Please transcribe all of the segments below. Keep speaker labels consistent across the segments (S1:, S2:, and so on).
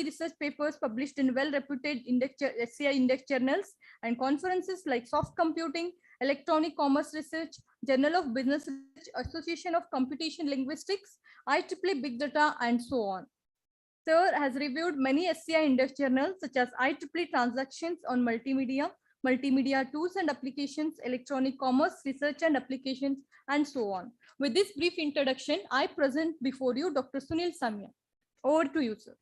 S1: research papers published in well-reputed SCI index journals, and conferences like Soft Computing, Electronic Commerce Research, Journal of Business Research, Association of Computation Linguistics, IEEE Big Data, and so on. Sir has reviewed many SCI index journals such as IEEE Transactions on Multimedia, Multimedia Tools and Applications, Electronic Commerce Research and Applications, and so on. With this brief introduction, I present before you Dr. Sunil Samia. Over to you, sir.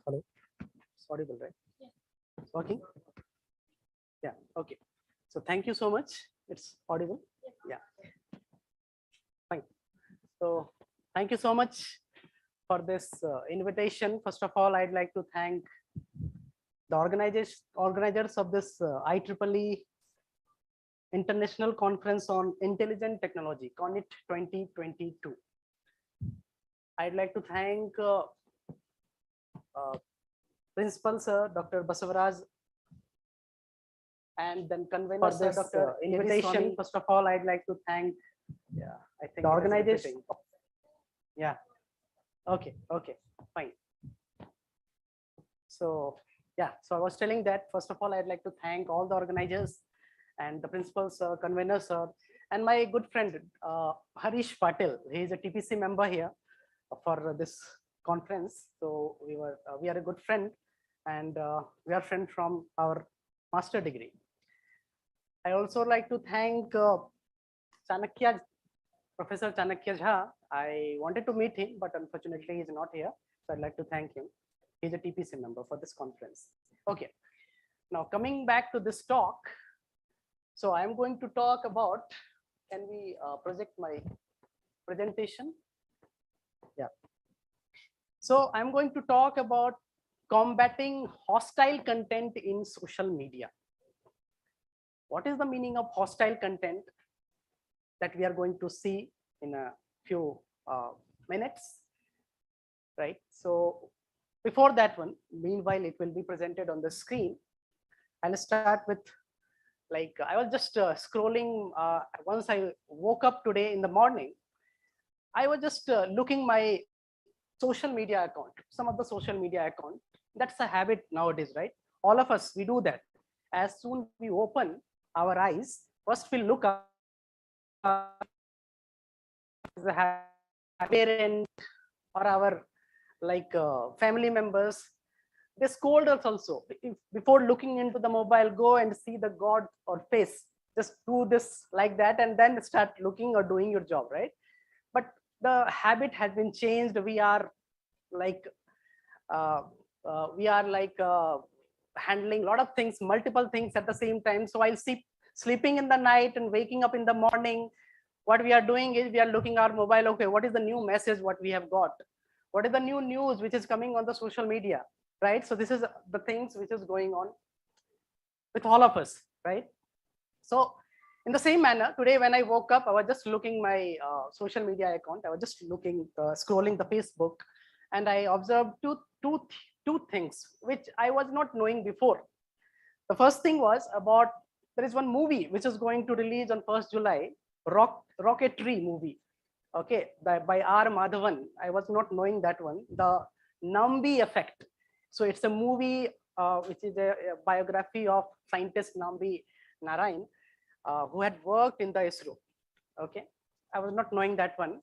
S2: Hello, it's audible, right?
S1: Yeah.
S2: It's working? Yeah, okay. So thank you so much. It's audible? Yeah. Fine. So thank you so much for this invitation. First of all, I'd like to thank the organizers of this IEEE International Conference on Intelligent Technology, CONIT 2022. I'd like to thank Principal Sir, Dr. Basavaraj, and then convener Sir, Dr. Invitation. First of all, I'd like to thank I think the organization. Yeah. Okay. Okay. Fine. So yeah. So I was telling that first of all, I'd like to thank all the organizers and the principals, convener Sir, and my good friend Harish Patil. He is a TPC member here for this conference. So we are a good friend, and we are friends from our master degree. I also like to thank Chanakya, Professor Chanakya Jha. I wanted to meet him, but unfortunately he is not here. So I'd like to thank him. He's a TPC member for this conference. Okay. Now coming back to this talk. So I'm going to talk about, can we project my presentation? Yeah. So I'm going to talk about combating hostile content in social media. What is the meaning of hostile content that we are going to see in a few minutes, right? So before that one, meanwhile, it will be presented on the screen. I'll start with, like, I was just scrolling once I woke up today in the morning. I was just looking my social media account, some of the social media account. That's a habit nowadays, right? All of us, we do that. As soon as we open our eyes, first we'll look up the parent or our family members. They scold us also. If, before looking into the mobile, go and see the God or face. Just do this like that and then start looking or doing your job, right? But the habit has been changed. We are like handling a lot of things, multiple things at the same time. So I'll sleeping in the night and waking up in the morning. What we are doing is we are looking our mobile. Okay, what is the new message what we have got? What is the new news which is coming on the social media, right? So this is the things which is going on with all of us, right? So in the same manner, today when I woke up, I was just looking my social media account. I was just looking, scrolling the Facebook, and I observed two things which I was not knowing before. The first thing was about, there is one movie which is going to release on 1st July, Rocketry movie. Okay, by R. Madhavan. I was not knowing that one. The Nambi Effect. So it's a movie which is a biography of scientist Nambi Narayan, who had worked in the ISRO. Okay, I was not knowing that one.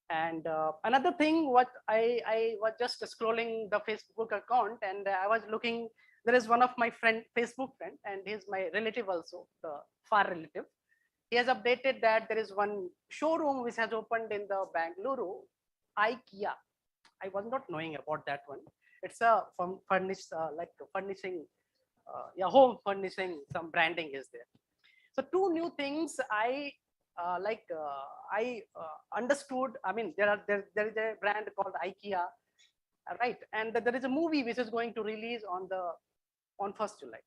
S2: And another thing, what I was just scrolling the Facebook account, and I was looking. There is one of my Facebook friend, and he's my relative also, the far relative. He has updated that there is one showroom which has opened in the Bangalore, IKEA. I was not knowing about that one. It's a furnishing, home furnishing. Some branding is there. So two new things I understood. I mean, there is a brand called IKEA, right? And there is a movie which is going to release on 1st July.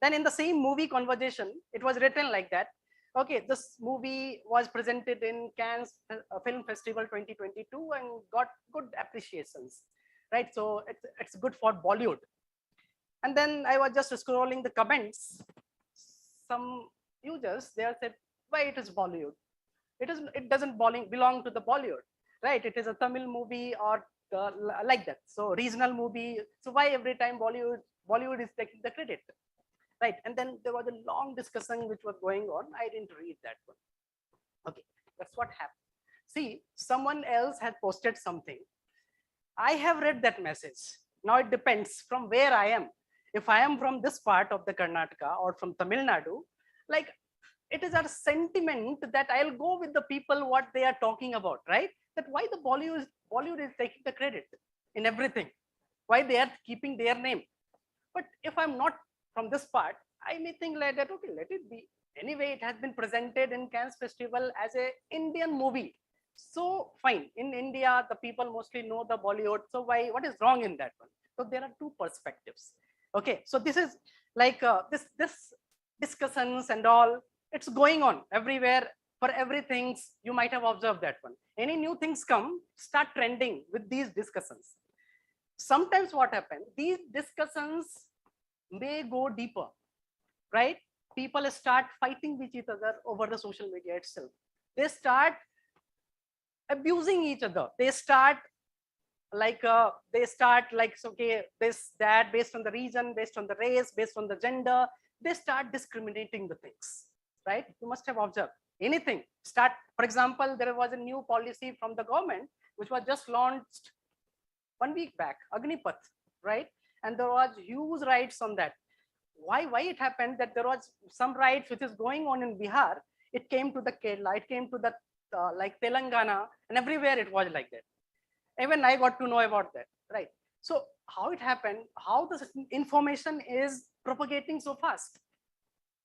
S2: Then in the same movie conversation, it was written like that. Okay, this movie was presented in Cannes Film Festival 2022 and got good appreciations. right? So it's good for Bollywood. And then I was just scrolling the comments. Some users, they said, why it is Bollywood? It doesn't belong to the Bollywood, right? It is a Tamil movie or like that. So regional movie. So why every time Bollywood is taking the credit, right? And then there was a long discussion which was going on. I didn't read that one. Okay, that's what happened. See, someone else had posted something. I have read that message. Now it depends from where I am. If I am from this part of the Karnataka or from Tamil Nadu, like it is a sentiment that I'll go with the people what they are talking about, right? That why the Bollywood is taking the credit in everything, why they are keeping their name. But if I'm not from this part, I may think like that, okay, let it be. Anyway, it has been presented in Cannes Festival as a Indian movie. So fine, in India, the people mostly know the Bollywood. So why, what is wrong in that one? So there are two perspectives. Okay, so this is like this discussions and all, it's going on everywhere for everything. You might have observed that one. Any new things come, start trending with these discussions. Sometimes what happens, these discussions may go deeper, right? People start fighting with each other over the social media itself. They start abusing each other. They start like okay, this, that, based on the region, based on the race, based on the gender, they start discriminating the things, right? You must have observed anything. Start, for example, there was a new policy from the government, which was just launched 1 week back, Agnipath, right? And there was huge riots on that. Why it happened that there was some riots which is going on in Bihar. It came to the Kerala, it came to the like Telangana, and everywhere it was like that. Even I got to know about that, right? So how it happened, how the information is propagating so fast,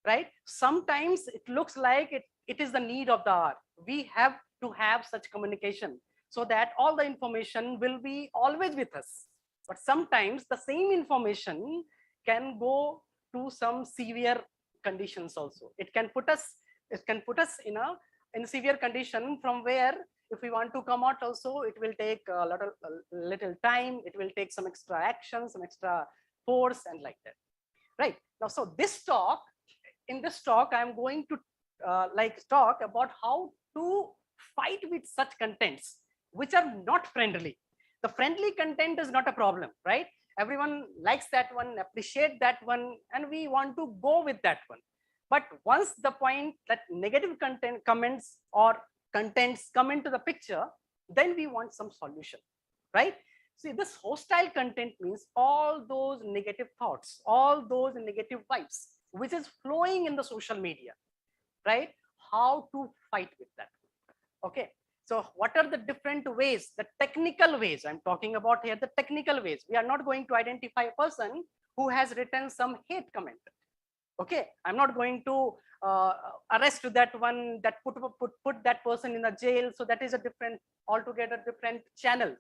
S2: right? Sometimes it looks like it is the need of the hour. We have to have such communication so that all the information will be always with us. But sometimes the same information can go to some severe conditions also. It can put us in a severe condition from where if we want to come out also, it will take a little time. It will take some extra action, some extra force and like that, right? Now, so in this talk, I'm going to talk about how to fight with such contents which are not friendly. The friendly content is not a problem, right? Everyone likes that one, appreciate that one, and we want to go with that one. But once the point that negative content, comments or contents come into the picture, then we want some solution, right? See, this hostile content means all those negative thoughts, all those negative vibes, which is flowing in the social media, right? How to fight with that? Okay. So what are the different ways, the technical ways I'm talking about here, the technical ways. We are not going to identify a person who has written some hate comment. Okay, I'm not going to arrest that one, that put that person in a jail. So that is a altogether different channel.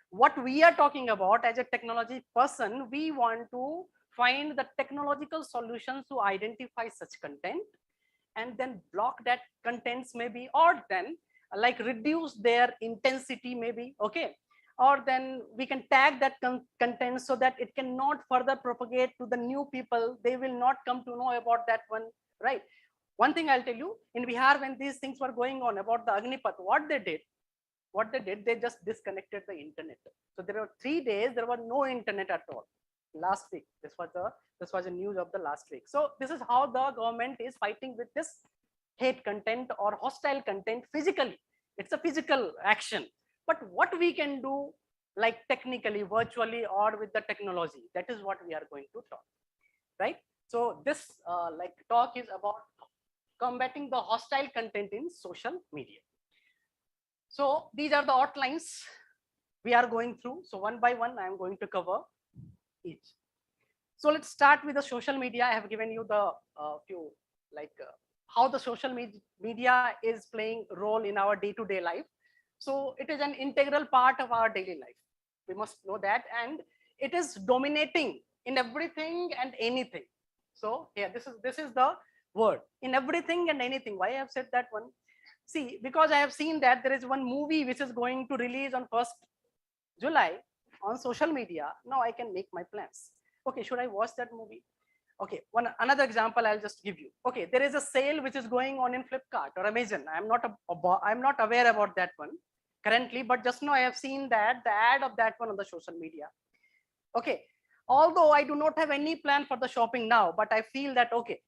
S2: What we are talking about as a technology person, we want to find the technological solutions to identify such content and then block that contents maybe, or then like reduce their intensity maybe, okay? Or then we can tag that content so that it cannot further propagate to the new people. They will not come to know about that one, right? One thing I'll tell you, in Bihar, when these things were going on about the Agnipath, what they did, they just disconnected the internet. So there were 3 days, there was no internet at all. Last week, this was the news of the last week. So this is how the government is fighting with this hate content or hostile content physically. It's a physical action. But what we can do, like technically, virtually, or with the technology, that is what we are going to talk, right? So this talk is about combating the hostile content in social media. So these are the outlines we are going through. So one by one, I am going to cover each. So let's start with the social media. I have given you the few how the social media is playing a role in our day-to-day life. So it is an integral part of our daily life. We must know that, and it is dominating in everything and anything. So here, this is the word, in everything and anything. Why I have said that one? See, because I have seen that there is one movie which is going to release on 1st July. on social media, now I can make my plans. Okay, should I watch that movie? Okay, another example I'll just give you. Okay, there is a sale which is going on in Flipkart or Amazon. I'm not aware about that one currently, but just now I have seen that the ad of that one on the social media. Okay, although I do not have any plan for the shopping now, but I feel that okay,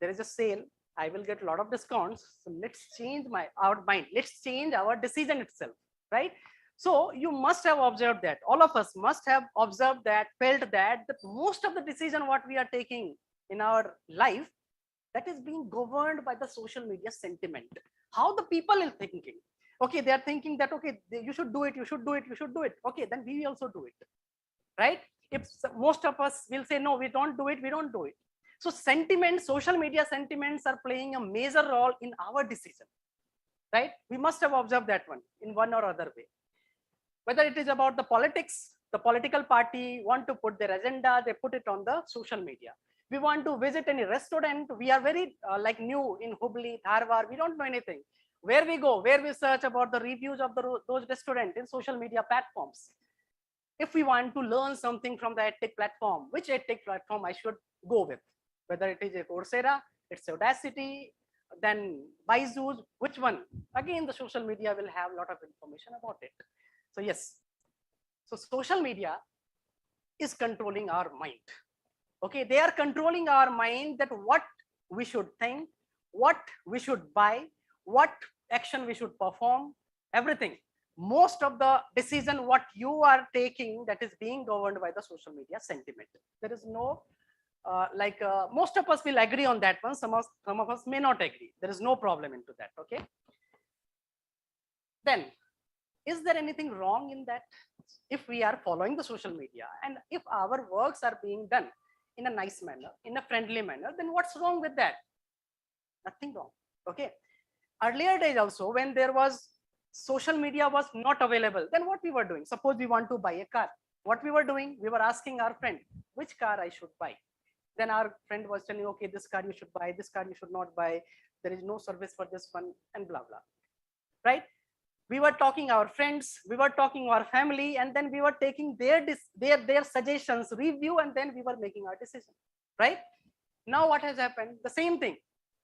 S2: there is a sale, I will get a lot of discounts. So let's change our mind. Let's change our decision itself, right? So you must have observed that, all of us must have observed that, felt that most of the decision what we are taking in our life, that is being governed by the social media sentiment. How the people are thinking. Okay, they are thinking that, okay, you should do it, you should do it, you should do it. Okay, then we also do it, right? If most of us will say, no, we don't do it, we don't do it. So sentiments, social media sentiments are playing a major role in our decision, right? We must have observed that one in one or other way. Whether it is about the politics, the political party want to put their agenda, they put it on the social media. We want to visit any restaurant, we are very like new in HUBBALLI, Dharwad, we don't know anything. Where we go, where we search about the reviews of those restaurants in social media platforms. If we want to learn something from the EdTech platform, which EdTech platform I should go with? Whether it is a Coursera, it's Audacity, then Byju's, which one? Again, the social media will have a lot of information about it. So yes, so social media is controlling our mind. Okay, they are controlling our mind that what we should think, what we should buy, what action we should perform, everything. Most of the decision what you are taking, that is being governed by the social media sentiment. There is no most of us will agree on that one. Some of us may not agree. There is no problem into that. Okay. Then, is there anything wrong in that? If we are following the social media and if our works are being done in a nice manner, in a friendly manner, then what's wrong with that? Nothing wrong. Okay. Earlier days also, when there was social media was not available, then what we were doing? Suppose we want to buy a car. What we were doing? We were asking our friend, which car I should buy. Then our friend was telling, okay, this car you should buy, this car you should not buy. There is no service for this one, and blah, blah. Right? We were talking our friends, we were talking our family, and then we were taking their suggestions, review, and then we were making our decision. Right? Now what has happened? The same thing.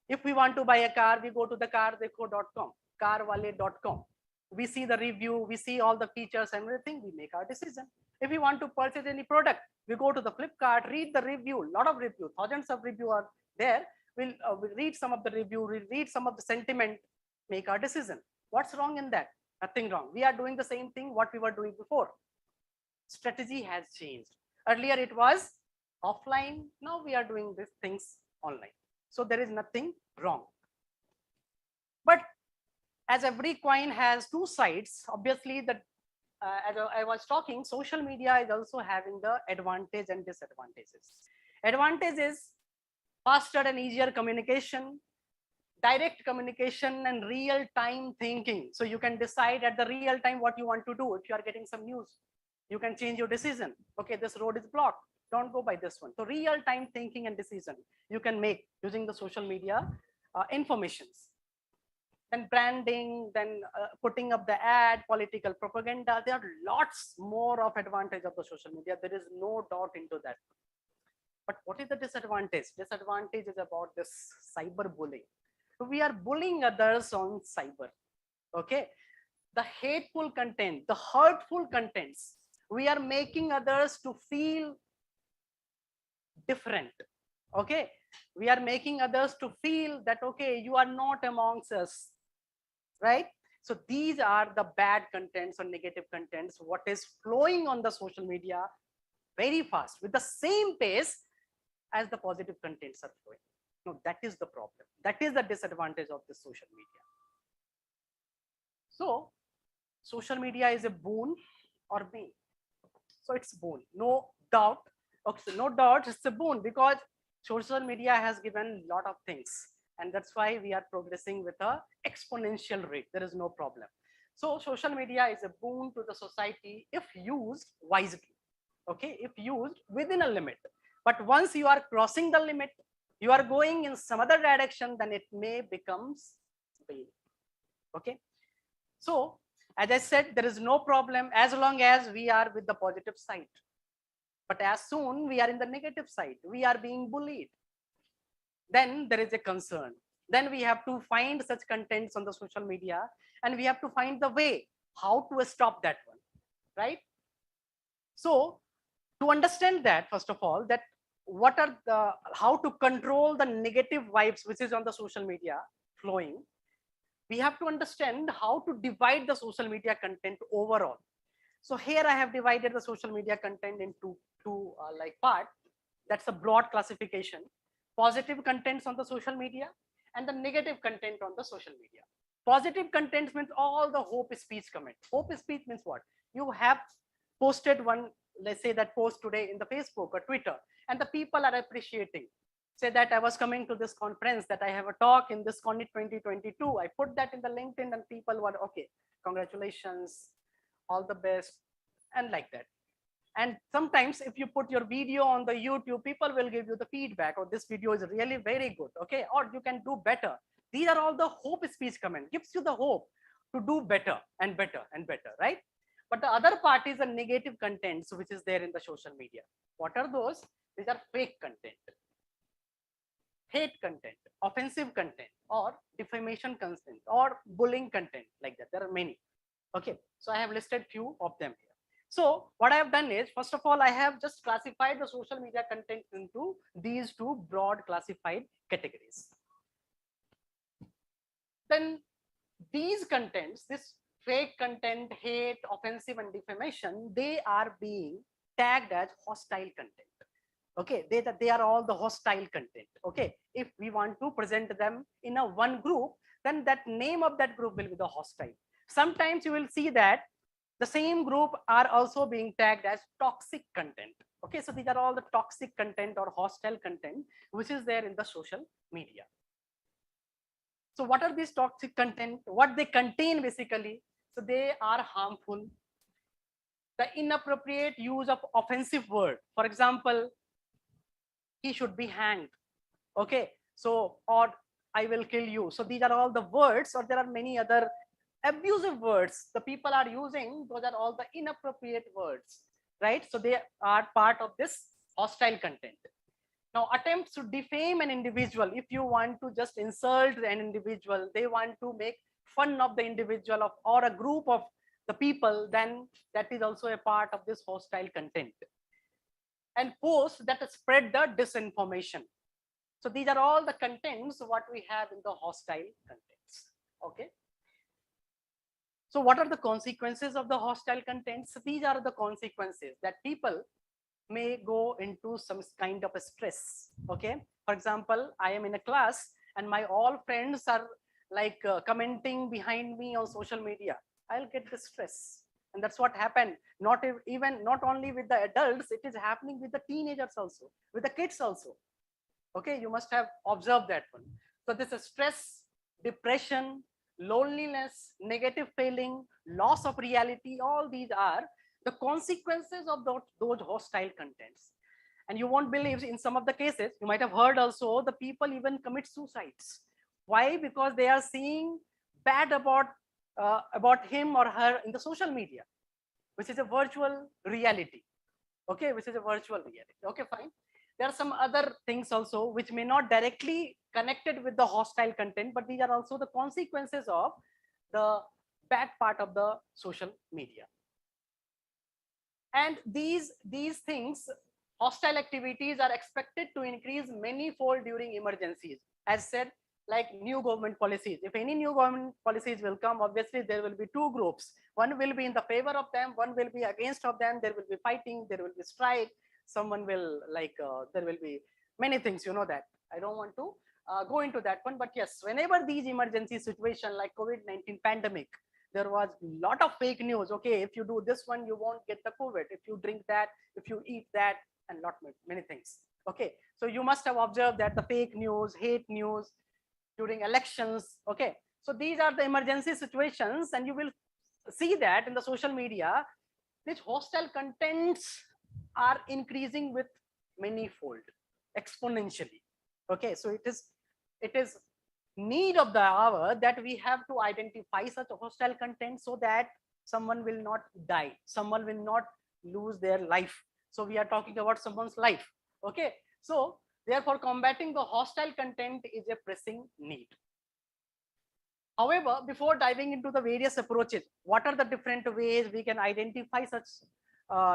S2: If we want to buy a car, we go to the cardekho.com, carwale.com. We see the review, we see all the features and everything, we make our decision. If we want to purchase any product, we go to the Flipkart, read the review, a lot of review, thousands of review are there. We'll read some of the review, we'll read some of the sentiment, make our decision. What's wrong in that? Nothing wrong. We are doing the same thing what we were doing before. Strategy has changed. Earlier it was offline, now we are doing these things online. So there is nothing wrong. But as every coin has two sides, obviously that as I was talking, social media is also having the advantage and disadvantages. Advantage is faster and easier communication, direct communication, and real-time thinking. So you can decide at the real time what you want to do. If you are getting some news, you can change your decision. Okay, this road is blocked, don't go by this one. So real-time thinking and decision you can make using the social media informations. Then branding, then putting up the ad, political propaganda. There are lots more of advantage of the social media. There is no doubt into that. But what is the disadvantage? Disadvantage is about this cyberbullying. We are bullying others on cyber. Okay, the hateful content, the hurtful contents, we are making others to feel different. Okay, we are making others to feel that, okay, you are not amongst us, right? So these are the bad contents or negative contents, what is flowing on the social media very fast with the same pace as the positive contents are flowing. No, that is the problem. That is the disadvantage of the social media. So social media is a boon or bane? So it's boon, no doubt. Okay, no doubt it's a boon because social media has given a lot of things. And that's why we are progressing with a exponential rate. There is no problem. So social media is a boon to the society if used wisely. Okay, if used within a limit. But once you are crossing the limit, you are going in some other direction, then it may become bane. Okay. So As I said, there is no problem as long as we are with the positive side. But as soon we are in the negative side, we are being bullied, then there is a concern. Then we have to find such contents on the social media, and we have to find the way how to stop that one, right? So to understand that, first of all, that what are the, how to control the negative vibes which is on the social media flowing, we have to understand how to divide the social media content overall. So here I have divided the social media content into two like part. That's a broad classification. Positive contents on the social media and the negative content on the social media. Positive contents means all the hope speech comment. Hope speech means what? You have posted one, let's say that post today in the Facebook or Twitter, and the people are appreciating. Say that I was coming to this conference, that I have a talk in this CONIT 2022. I put that in the LinkedIn and people were, okay, congratulations, all the best, and like that. And sometimes if you put your video on the YouTube, people will give you the feedback, or this video is really very good, okay, or you can do better. These are all the hope speech comment, gives you the hope to do better and better and better, right? But the other part is the negative contents which is there in the social media. What are those? These are fake content, hate content, offensive content, or defamation content, or bullying content, like that. There are many. Okay, so I have listed few of them here. So what I have done is, first of all, I have just classified the social media content into these two broad classified categories. Then these contents, this fake content, hate, offensive, and defamation, they are being tagged as hostile content. Okay, they are all the hostile content. Okay, if we want to present them in a one group, then that name of that group will be the hostile. Sometimes you will see that the same group are also being tagged as toxic content. Okay, so these are all the toxic content or hostile content which is there in the social media. So what are these toxic content? What they contain basically? So they are harmful. The inappropriate use of offensive word. For example, he should be hanged. Okay, so, or I will kill you. So these are all the words, or there are many other abusive words the people are using. Those are all the inappropriate words, right? So they are part of this hostile content. Now, attempts to defame an individual. If you want to just insult an individual, they want to make fun of the individual of, or a group of the people, then that is also a part of this hostile content. And posts that spread the disinformation. So these are all the contents what we have in the hostile contents. Okay. So what are the consequences of the hostile contents? So these are the consequences that people may go into some kind of a stress. Okay. For example, I am in a class and my all friends are like commenting behind me on social media. I'll get the stress. And that's what happened. Not only with the adults, it is happening with the teenagers also, with the kids also. Okay, you must have observed that one. So this is stress, depression, loneliness, negative feeling, loss of reality. All these are the consequences of those hostile contents. And you won't believe, in some of the cases, you might have heard also, the people even commit suicides. Why? Because they are seeing bad about him or her in the social media, which is a virtual reality. Okay, which is a virtual reality. Okay, fine. There are some other things also which may not directly connected with the hostile content, but these are also the consequences of the bad part of the social media. And these things, hostile activities, are expected to increase many-fold during emergencies. As said, like new government policies. If any new government policies will come, obviously there will be two groups. One will be in the favor of them, one will be against of them. There will be fighting, there will be strike. Someone will there will be many things, you know that. I don't want to go into that one, but yes, whenever these emergency situations like COVID-19 pandemic, there was a lot of fake news. Okay, if you do this one, you won't get the COVID. If you drink that, if you eat that, and many things. Okay, so you must have observed that the fake news, hate news during elections. Okay, so these are the emergency situations, and you will see that in the social media, these hostile contents are increasing with many-fold, exponentially. Okay, so it is need of the hour that we have to identify such hostile content so that someone will not die, someone will not lose their life. So we are talking about someone's life. Okay, so therefore combating the hostile content is a pressing need. However, before diving into the various approaches, what are the different ways we can identify such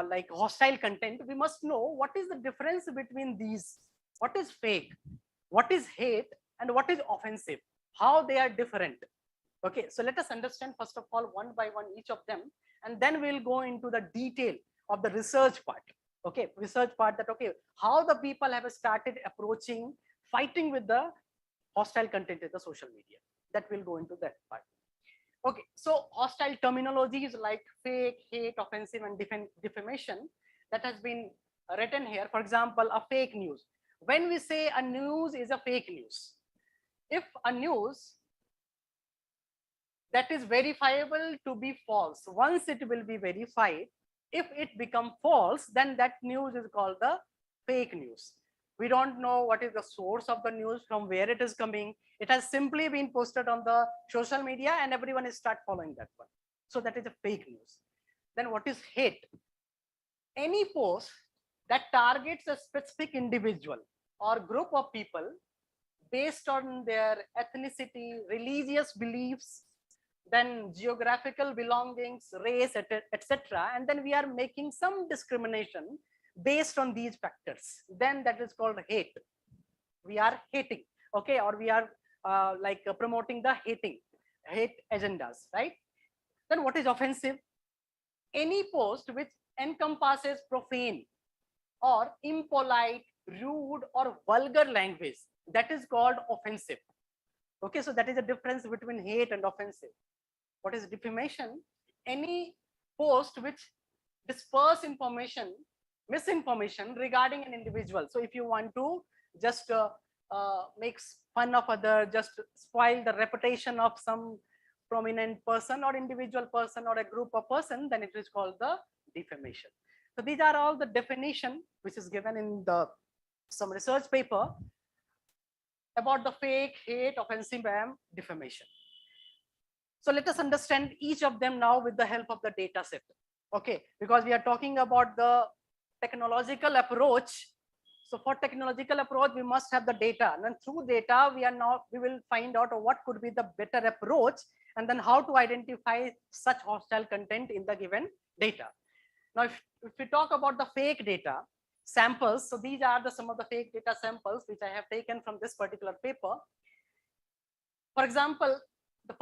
S2: like hostile content, we must know what is the difference between these. What is fake, what is hate, and what is offensive, how they are different. Okay, so let us understand first of all one by one each of them, and then we'll go into the detail of the research part. Okay, research part, that okay, how the people have started approaching fighting with the hostile content in the social media. That will go into that part. Okay, so hostile terminologies like fake, hate, offensive, and defamation that has been written here. For example, a fake news. When we say a news is a fake news, if a news that is verifiable to be false, once it will be verified, if it become false, then that news is called the fake news. We don't know what is the source of the news, from where it is coming. It has simply been posted on the social media and everyone is start following that one. So that is a fake news. Then what is hate? Any post that targets a specific individual or group of people based on their ethnicity, religious beliefs, then geographical belongings, race, etc. And then we are making some discrimination based on these factors, then that is called hate. We are hating, okay, or we are promoting the hate agendas, right? Then what is offensive? Any post which encompasses profane or impolite, rude, or vulgar language, that is called offensive. Okay, so that is the difference between hate and offensive. What is defamation? Any post which disperse information, misinformation regarding an individual. So if you want to just make fun of other, just spoil the reputation of some prominent person or individual person or a group of person, then it is called the defamation. So these are all the definition which is given in the some research paper about the fake, hate, offensive, and defamation. So let us understand each of them now with the help of the data set. Okay, because we are talking about the technological approach. So for technological approach, we must have the data, and then through data, we will find out what could be the better approach, and then how to identify such hostile content in the given data. Now, if we talk about the fake data samples, so these are some of the fake data samples which I have taken from this particular paper. For example, the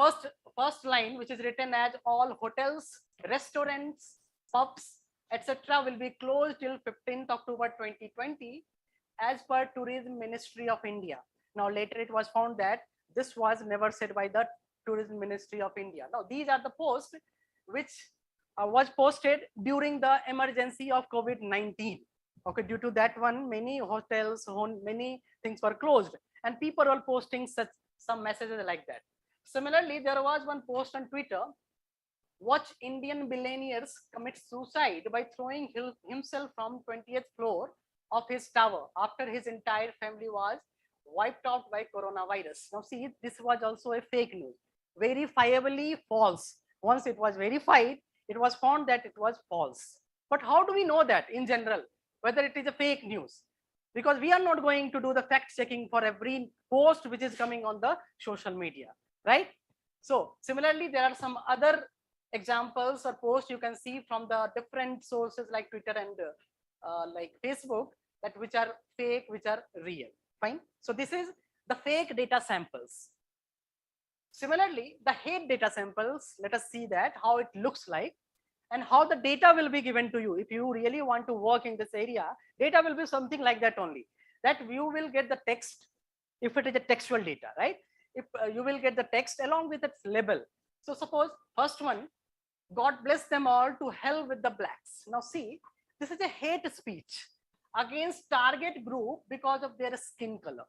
S2: first line, which is written as all hotels, restaurants, pubs, etc. will be closed till 15th October 2020 as per Tourism Ministry of India. Now later it was found that this was never said by the Tourism Ministry of India. Now these are the posts which was posted during the emergency of COVID-19. Okay, due to that one, many hotels, many things were closed, and people were posting some messages like that. Similarly, there was one post on Twitter: watch Indian billionaires commit suicide by throwing himself from 20th floor of his tower after his entire family was wiped out by coronavirus. Now see, this was also a fake news, verifiably false. Once it was verified, it was found that it was false. But how do we know that in general, whether it is a fake news? Because we are not going to do the fact checking for every post which is coming on the social media, right? So similarly, there are some other examples or posts you can see from the different sources like Twitter and like Facebook, that which are fake, which are real. Fine. So this is the fake data samples. Similarly, the hate data samples, let us see that how it looks like and how the data will be given to you. If you really want to work in this area, data will be something like that only, that you will get the text if it is a textual data, right? If you will get the text along with its label. So suppose first one, God bless them all, to hell with the blacks. Now see, this is a hate speech against target group because of their skin color.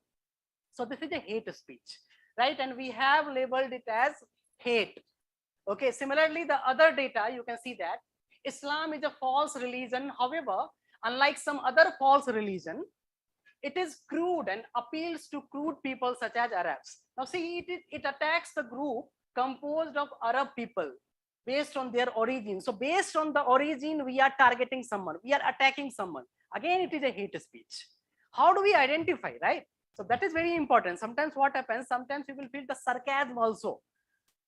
S2: So this is a hate speech, right? And we have labeled it as hate. Okay, similarly, the other data, you can see that Islam is a false religion. However, unlike some other false religion, it is crude and appeals to crude people such as Arabs. Now see, it attacks the group composed of Arab people based on their origin. So based on the origin, we are targeting someone, we are attacking someone. Again, it is a hate speech. How do we identify, right? So that is very important. Sometimes what happens, sometimes you will feel the sarcasm also.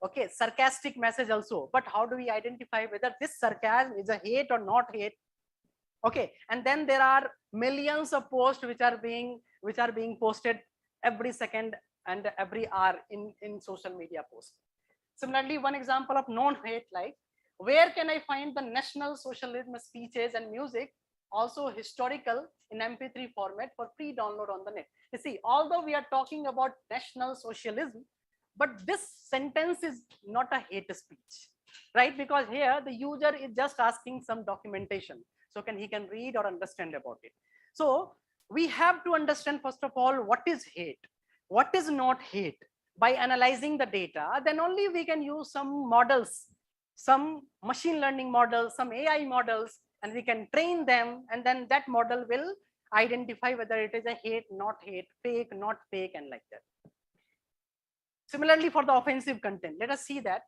S2: Okay, sarcastic message also. But how do we identify whether this sarcasm is a hate or not hate? Okay, and then there are millions of posts which are being posted every second and every hour in social media posts. Similarly, one example of non-hate, like where can I find the national socialism speeches and music, also historical in MP3 format for free download on the net. You see, although we are talking about national socialism, but this sentence is not a hate speech, right? Because here the user is just asking some documentation, so he can read or understand about it. So we have to understand, first of all, what is hate, what is not hate. By analyzing the data, then only we can use some models, some machine learning models, some AI models, and we can train them, and then that model will identify whether it is a hate, not hate, fake, not fake, and like that. Similarly, for the offensive content, let us see that.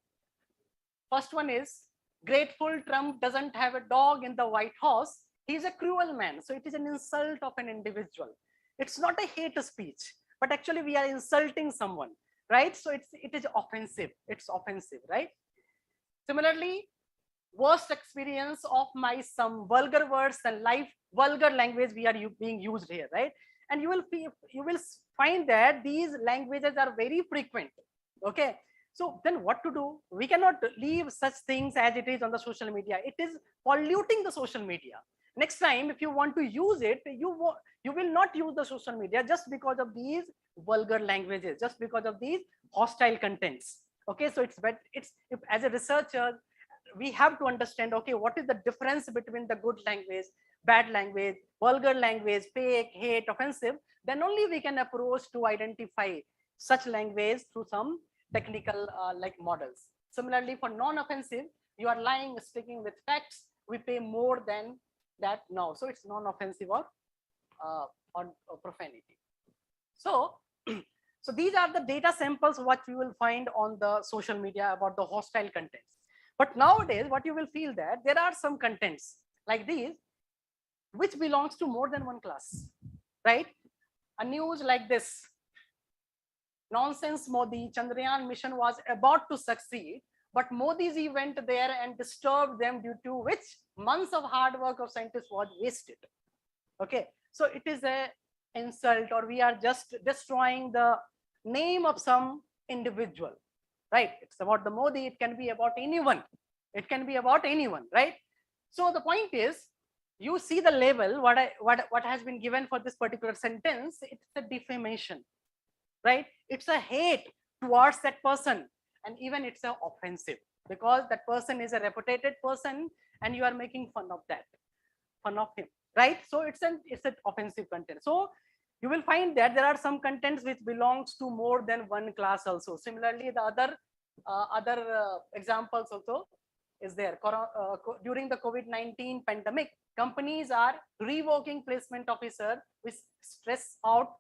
S2: First one is, grateful Trump doesn't have a dog in the White House. He's a cruel man. So it is an insult of an individual. It's not a hate speech, but actually we are insulting someone, right? So it is offensive. It's offensive, right? Similarly, worst experience of my some vulgar words and vulgar language we are being used here, right? And you will find that these languages are very frequent. Okay, so then what to do? We cannot leave such things as it is on the social media. It is polluting the social media. Next time, if you want to use it, you will not use the social media just because of these vulgar languages, just because of these hostile contents. Okay, so as a researcher, we have to understand, okay, what is the difference between the good language, bad language, vulgar language, fake, hate, offensive. Then only we can approach to identify such language through some technical like models. Similarly, for non-offensive, you are lying, speaking with facts, we pay more than that now. So it's non-offensive or profanity. So, so these are the data samples what you will find on the social media about the hostile contents. But nowadays, what you will feel that there are some contents like these, which belongs to more than one class, right? A news like this, nonsense Modi, Chandrayaan mission was about to succeed, but Modi's went there and disturbed them, due to which months of hard work of scientists was wasted. Okay, so it is a insult, or we are just destroying the name of some individual, right? It's about the Modi, it can be about anyone. It can be about anyone, right? So the point is, you see the label, what has been given for this particular sentence, it's a defamation, right? It's a hate towards that person, and even it's a offensive, because that person is a reputed person and you are making fun of him, right? So it's an offensive content. So you will find that there are some contents which belongs to more than one class also. Similarly, the other examples also is there. During the COVID-19 pandemic, companies are revoking placement officer with stress out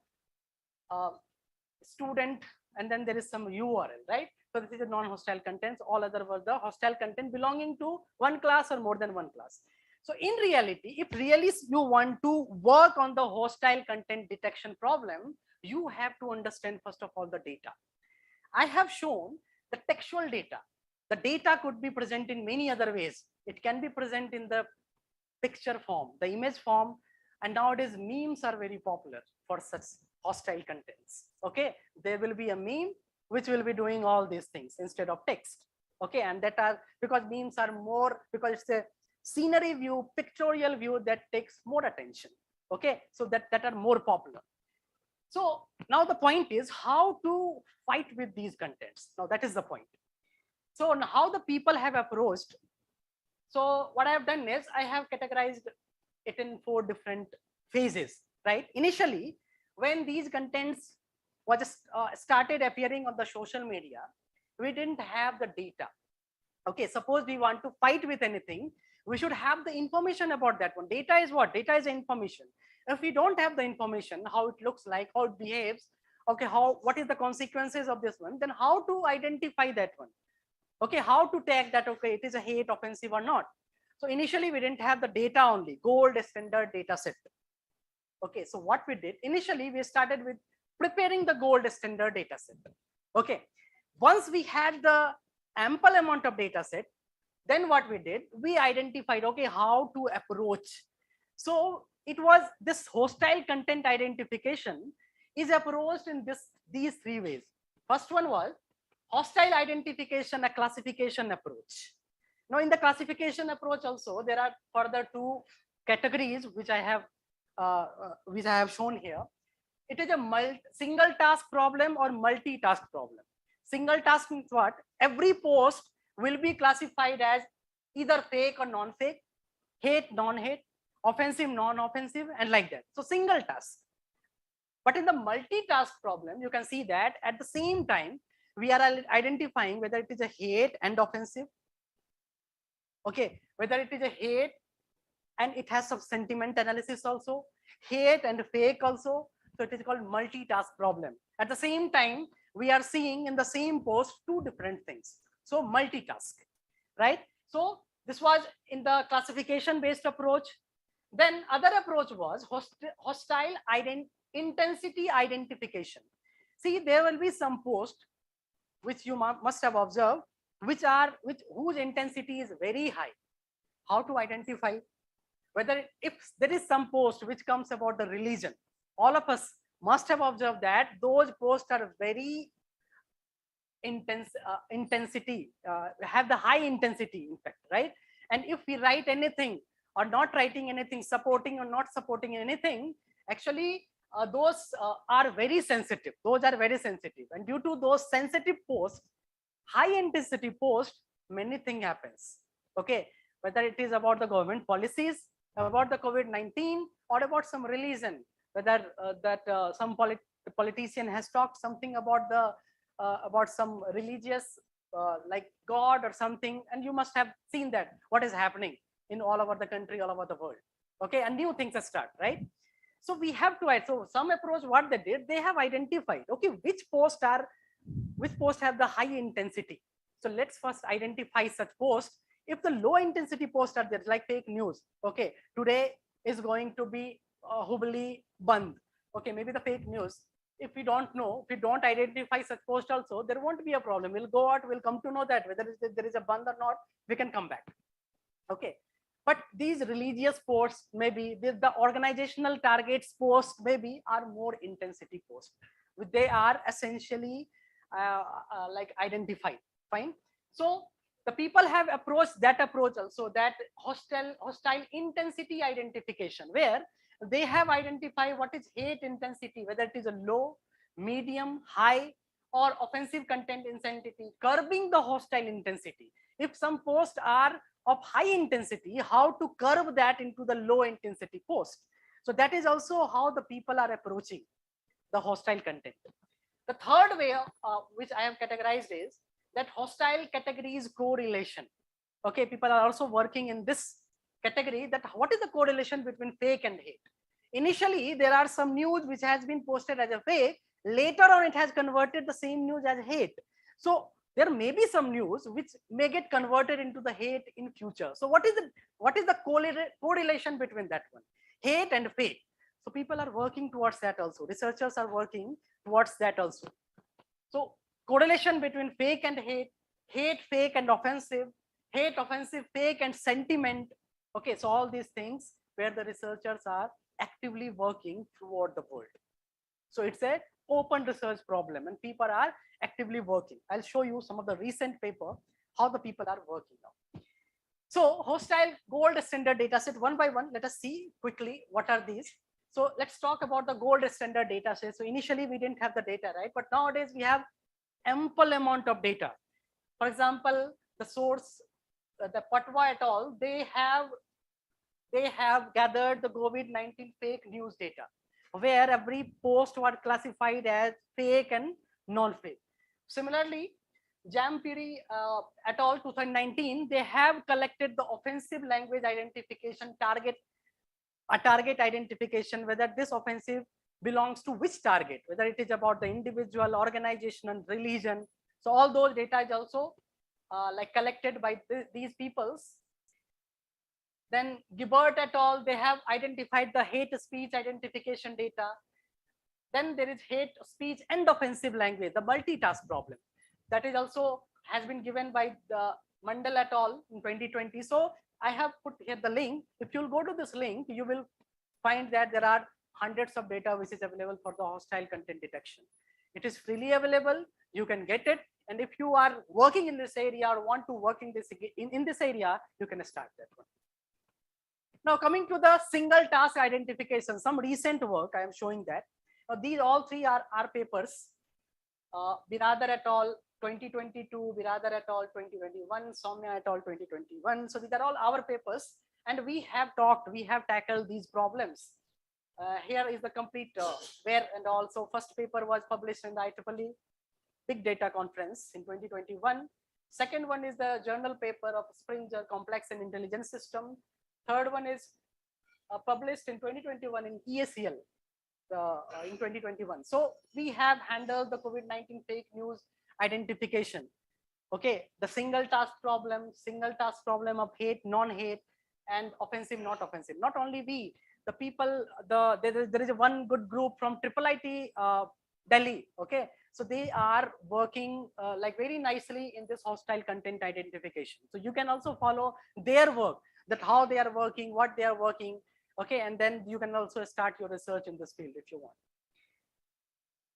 S2: student, and then there is some URL, right? So this is a non-hostile contents. All other were the hostile content belonging to one class or more than one class. So in reality, if really you want to work on the hostile content detection problem, you have to understand first of all the data. I have shown the textual data. The data could be present in many other ways. It can be present in the picture form, the image form, and nowadays memes are very popular for such hostile contents. Okay, there will be a meme which will be doing all these things instead of text. Okay, and that are because memes are more, because it's a scenery view, pictorial view that takes more attention. Okay, so that are more popular. So now the point is how to fight with these contents. Now that is the point. So how the people have approached. So what I have done is I have categorized it in 4 different phases, right? Initially, when these contents was just started appearing on the social media, we didn't have the data. Okay, suppose we want to fight with anything, we should have the information about that one. Data is what? Data is information. If we don't have the information, how it looks like, how it behaves, okay, what is the consequences of this one, then how to identify that one? Okay, how to tag that, okay, it is a hate offensive or not. So initially we didn't have the data only, gold standard data set. Okay, so what we did, initially we started with preparing the gold standard data set. Okay, once we had the ample amount of data set, then what we did, we identified, okay, how to approach. So it was this hostile content identification is approached in these three ways. First one was hostile identification, a classification approach. Now in the classification approach also, there are further two categories which I have shown here. It is a single task problem or multitask problem. Single task means what? Every post will be classified as either fake or non-fake, hate, non-hate, offensive, non-offensive, and like that. So single task. But in the multitask problem, you can see that at the same time, we are identifying whether it is a hate and offensive. Okay, whether it is a hate and it has some sentiment analysis also, hate and fake also. So it is called multitask problem. At the same time, we are seeing in the same post two different things. So multitask, right? So this was in the classification based approach. Then other approach was hostile intensity identification. See, there will be some posts which you must have observed, whose intensity is very high. How to identify? Whether if there is some post which comes about the religion, all of us must have observed that those posts are very intense, have the high intensity in fact, right? And if we write anything or not writing anything, supporting or not supporting anything, actually those are very sensitive. Those are very sensitive, and due to those sensitive posts, high intensity posts, many things happens. Okay, whether it is about the government policies, about the COVID-19, or about some religion, whether some politician has talked something about some religious like God or something, and you must have seen that what is happening in all over the country, all over the world. Okay, and new things start, right? So we have to, so some approach, what they did, they have identified, okay, which posts have the high intensity. So let's first identify such posts. If the low intensity posts are there, like fake news, okay, today is going to be HUBBALLI Bandh, okay, maybe the fake news. If we don't know, if we don't identify such post also, there won't be a problem. We'll go out, we'll come to know that whether there is a Bandh or not, we can come back. Okay, but these religious posts, maybe the organizational targets posts, maybe are more intensity posts. They are essentially like identified. Fine. So the people have approached that approach also, that hostile intensity identification, where they have identified what is hate intensity, whether it is a low, medium, high, or offensive content intensity, curbing the hostile intensity. If some posts are of high intensity, how to curb that into the low intensity post. So that is also how the people are approaching the hostile content. The third way which I have categorized is that hostile categories correlation. Okay, people are also working in this category, that what is the correlation between fake and hate. Initially, there are some news which has been posted as a fake. Later on, it has converted the same news as hate. So there may be some news which may get converted into the hate in future. So what is the correlation between that one, hate and fake? So people are working towards that also. Researchers are working towards that also. So correlation between fake and hate, fake and offensive, hate, offensive, fake and sentiment. Okay, so all these things where the researchers are actively working throughout the world. So it's a open research problem and people are actively working. I'll show you some of the recent paper, how the people are working now. So hostile gold standard data set, one by one, let us see quickly what are these. So let's talk about the gold standard data set. So initially we didn't have the data, right? But nowadays we have ample amount of data. For example, the source, the Patwa et al., they have gathered the COVID-19 fake news data, where every post was classified as fake and non-fake. Similarly, Jampiri et al. 2019, they have collected the offensive language identification target identification, whether this offensive belongs to which target, whether it is about the individual, organization, and religion. So all those data is also like collected by these peoples. Then Gibbert et al., they have identified the hate speech identification data. Then there is hate speech and offensive language, the multitask problem. That is also has been given by the Mandal et al. In 2020. So I have put here the link. If you'll go to this link, you will find that there are hundreds of data which is available for the hostile content detection. It is freely available. You can get it. And if you are working in this area or want to work in this area, you can start that one. Now coming to the single task identification, some recent work I am showing that. Now these all three are our papers. Biradar et al. 2022, Biradar et al. 2021, Soumya et al. 2021. So these are all our papers, and we have tackled these problems. Here is the complete where, and also first paper was published in the IEEE Big Data Conference in 2021. Second one is the journal paper of Springer Complex and Intelligence System. Third one is published in 2021 in EACL in 2021. So we have handled the COVID-19 fake news identification. Okay, the single task problem of hate, non-hate, and offensive, not offensive. Not only we, the people, there is one good group from IIT Delhi. Okay, so they are working like very nicely in this hostile content identification. So you can also follow their work, that how they are working, what they are working. Okay, and then you can also start your research in this field if you want.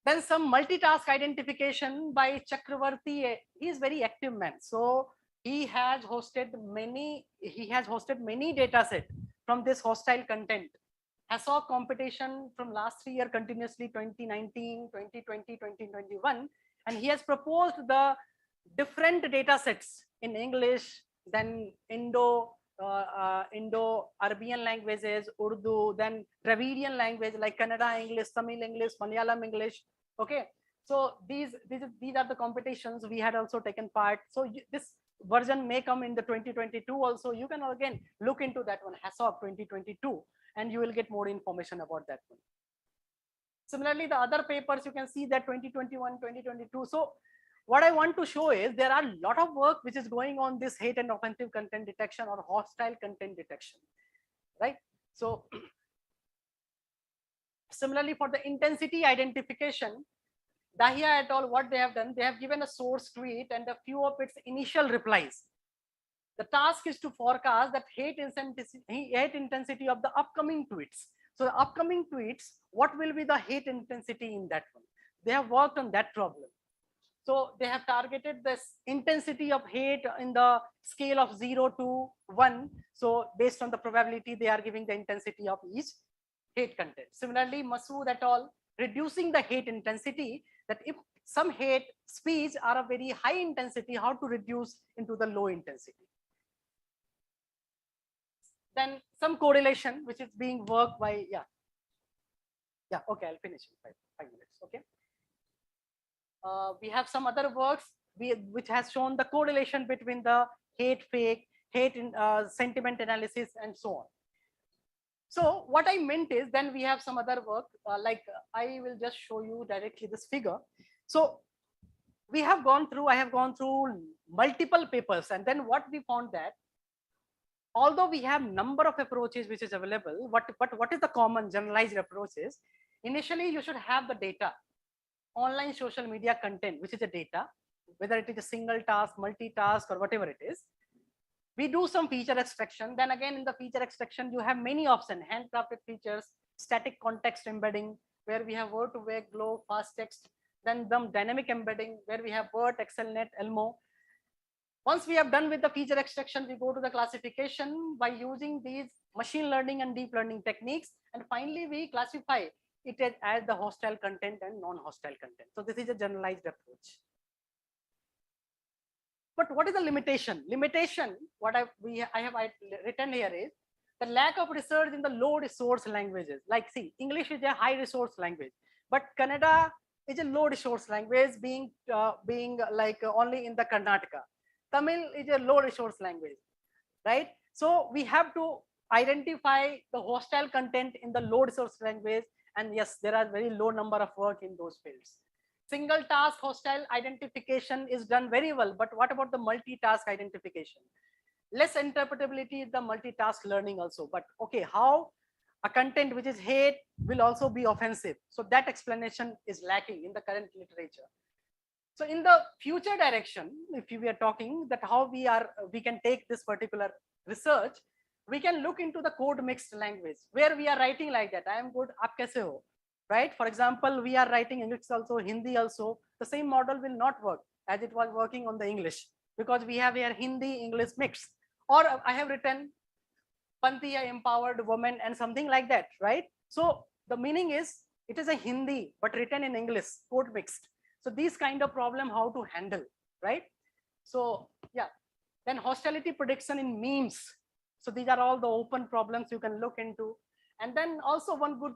S2: Then some multitask identification by Chakravarti. He is very active man. So he has hosted many data set from this hostile content. HASSOC competition from last 3 years continuously, 2019, 2020, 2021. And he has proposed the different data sets in English, then Indo-Arabian languages, Urdu, then Dravidian language like Kannada English, Tamil English, Malayalam English. Okay, so these are the competitions we had also taken part. So this version may come in the 2022 also. You can again look into that one, HASSOC 2022, and you will get more information about that one. Similarly, the other papers you can see that 2021, 2022. So what I want to show is there are a lot of work which is going on this hate and offensive content detection or hostile content detection, right? So similarly, for the intensity identification, Dahia et al., what they have done, they have given a source tweet and a few of its initial replies. The task is to forecast that hate intensity of the upcoming tweets. So the upcoming tweets, what will be the hate intensity in that one? They have worked on that problem. So they have targeted this intensity of hate in the scale of 0 to 1. So based on the probability, they are giving the intensity of each hate content. Similarly, Masood et al., reducing the hate intensity, that if some hate speech are a very high intensity, how to reduce into the low intensity. Then some correlation which is being worked by, okay, I'll finish in five minutes. Okay. We have some other works which has shown the correlation between the hate fake, hate sentiment analysis, and so on. So what I meant is, then we have some other work, like I will just show you directly this figure. So I have gone through multiple papers, and then what we found that although we have number of approaches which is available, what is the common generalized approaches? Initially, you should have the data, online social media content, which is a data, whether it is a single task, multitask, or whatever it is. We do some feature extraction. Then again, in the feature extraction, you have many options, handcrafted features, static context embedding, where we have word to word, glow, fast text, then the dynamic embedding, where we have BERT, ExcelNet, Elmo. Once we have done with the feature extraction, we go to the classification by using these machine learning and deep learning techniques. And finally, we classify it as the hostile content and non-hostile content. So this is a generalized approach. But what is the limitation? Limitation, what I have written here is the lack of research in the low resource languages. Like, see, English is a high resource language, but Kannada is a low resource language, being like only in the Karnataka. Tamil is a low resource language, right? So we have to identify the hostile content in the low resource language. And yes, there are very low number of work in those fields. Single task hostile identification is done very well, but what about the multitask identification? Less interpretability is the multitask learning also, but okay, how a content which is hate will also be offensive? So that explanation is lacking in the current literature. So in the future direction, if we are talking that how we can take this particular research, we can look into the code mixed language where we are writing like that. I am good, aap kaise ho? Right? For example, we are writing English also, Hindi also. The same model will not work as it was working on the English, because we have here Hindi English mix. Or I have written Pantiya empowered woman and something like that, right? So the meaning is it is a Hindi but written in English, code mixed. So these kind of problem how to handle, right? So yeah, then hostility prediction in memes. So these are all the open problems you can look into. And then also one good,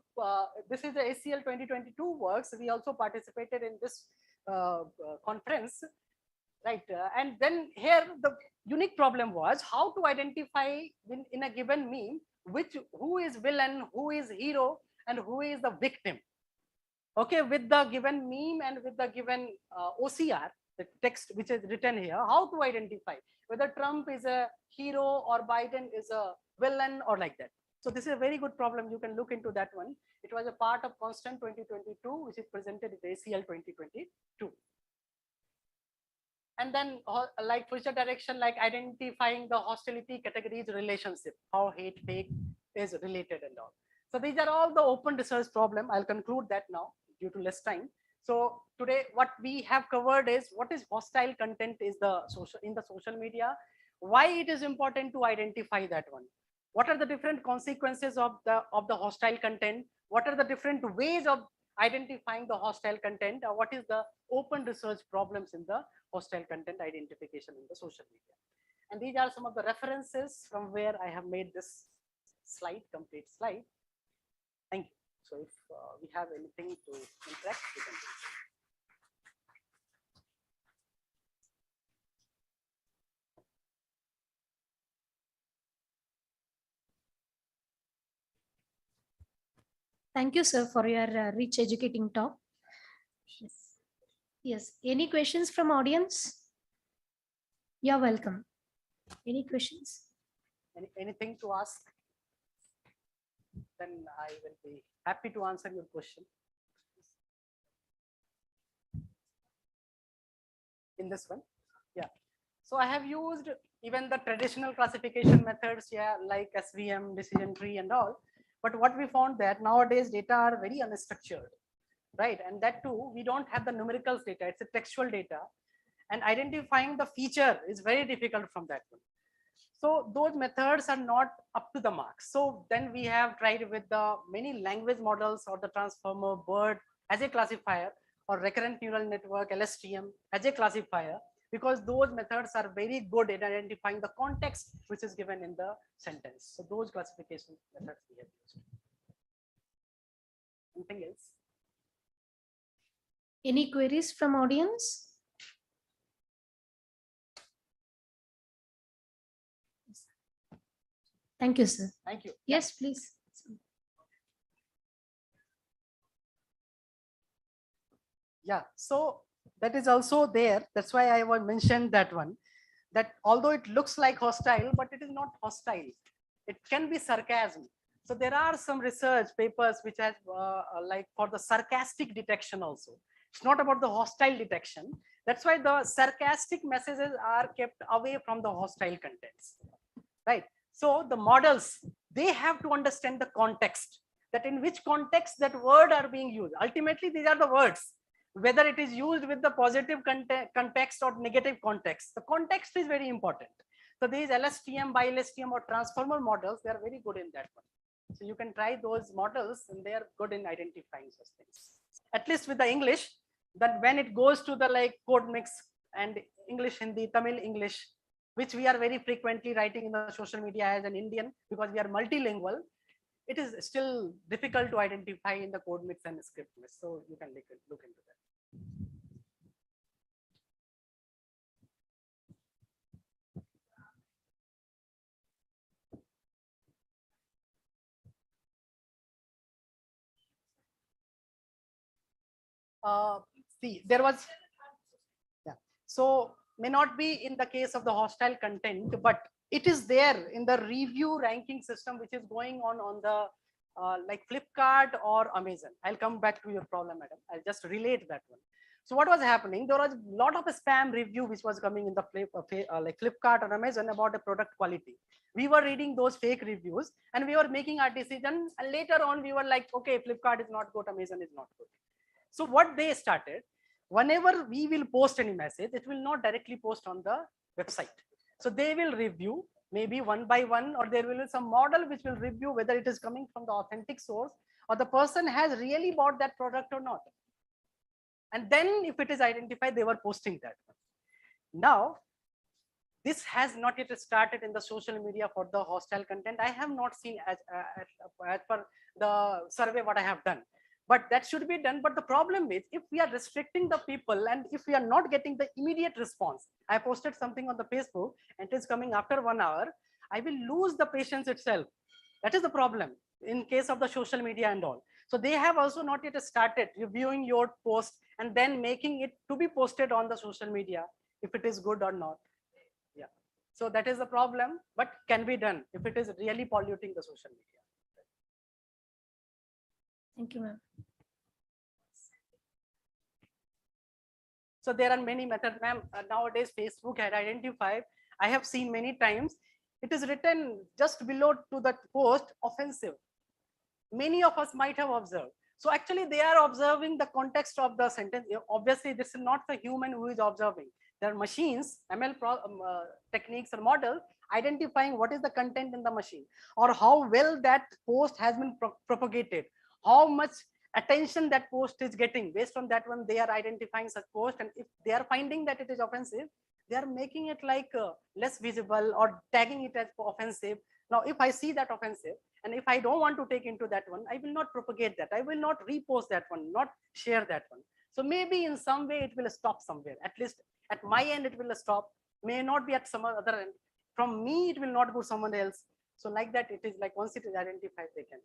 S2: this is the ACL 2022 works. We also participated in this conference, right? And then here the unique problem was how to identify in a given meme who is villain, who is hero, and who is the victim. Okay, with the given meme and with the given OCR, the text which is written here, how to identify whether Trump is a hero or Biden is a villain or like that. So this is a very good problem. You can look into that one. It was a part of Constant 2022, which is presented in the ACL 2022. And then like future direction, like identifying the hostility categories relationship, how hate fake is related and all. So these are all the open research problem. I'll conclude that now due to less time. So today what we have covered is what is hostile content is in the social media, why it is important to identify that one. What are the different consequences of the hostile content? What are the different ways of identifying the hostile content? Or what is the open research problems in the hostile content identification in the social media? And these are some of the references from where I have made this slide, complete slide. Thank you. So if we have anything to interact, we can do.
S3: Thank you, sir, for your rich educating talk. Yes. Yes. Any questions from audience? You're welcome. Any questions?
S2: Anything to ask? Then I will be happy to answer your question. In this one, yeah. So I have used even the traditional classification methods, yeah, like SVM, decision tree and all. But what we found that nowadays data are very unstructured, right? And that too, we don't have the numericals data, it's a textual data. And identifying the feature is very difficult from that one. So those methods are not up to the mark. So then we have tried with the many language models or the transformer, BERT as a classifier, or recurrent neural network, LSTM as a classifier, because those methods are very good in identifying the context which is given in the sentence. So those classification methods we have used. Anything else?
S3: Any queries from audience? Thank you, sir.
S2: Thank you.
S3: Yes, please.
S2: Yeah, so that is also there. That's why I mentioned that one, that although it looks like hostile, but it is not hostile. It can be sarcasm. So there are some research papers which has like for the sarcastic detection also. It's not about the hostile detection. That's why the sarcastic messages are kept away from the hostile contents, right? So the models, they have to understand the context, that in which context that word are being used. Ultimately, these are the words, whether it is used with the positive context or negative context. The context is very important. So these LSTM, bi-LSTM or transformer models, they are very good in that one. So you can try those models and they are good in identifying such things. At least with the English, that when it goes to the like code mix and English, Hindi, Tamil, English, which we are very frequently writing in the social media as an Indian, because we are multilingual, it is still difficult to identify in the code mix and script mix. So you can look into that. See, there was, yeah. So may not be in the case of the hostile content, but it is there in the review ranking system, which is going on the like Flipkart or Amazon. I'll come back to your problem, madam. I'll just relate that one. So what was happening? There was a lot of spam review which was coming in the like Flipkart or Amazon about the product quality. We were reading those fake reviews and we were making our decision. And later on, we were like, okay, Flipkart is not good, Amazon is not good. So what they started, whenever we will post any message, it will not directly post on the website. So they will review maybe one by one, or there will be some model which will review whether it is coming from the authentic source or the person has really bought that product or not. And then if it is identified, they were posting that. Now, this has not yet started in the social media for the hostile content. I have not seen as per the survey what I have done. But that should be done. But the problem is, if we are restricting the people and if we are not getting the immediate response, I posted something on the Facebook and it is coming after 1 hour, I will lose the patience itself. That is the problem in case of the social media and all. So they have also not yet started reviewing your post and then making it to be posted on the social media, if it is good or not. Yeah. So that is the problem, but can be done if it is really polluting the social media.
S3: Thank you, ma'am.
S2: So there are many methods, ma'am. Nowadays, Facebook had identified, I have seen many times, it is written just below to that post, offensive. Many of us might have observed. So actually they are observing the context of the sentence. Obviously, this is not the human who is observing. There are machines, ML techniques or models identifying what is the content in the machine or how well that post has been propagated, how much attention that post is getting. Based on that one, they are identifying such post, and if they are finding that it is offensive, they are making it like less visible or tagging it as offensive. Now, if I see that offensive and if I don't want to take into that one, I will not propagate that. I will not repost that one, not share that one. So maybe in some way it will stop somewhere. At least at my end, it will stop. May not be at some other end. From me, it will not go someone else. So like that, it is like once it is identified, they can.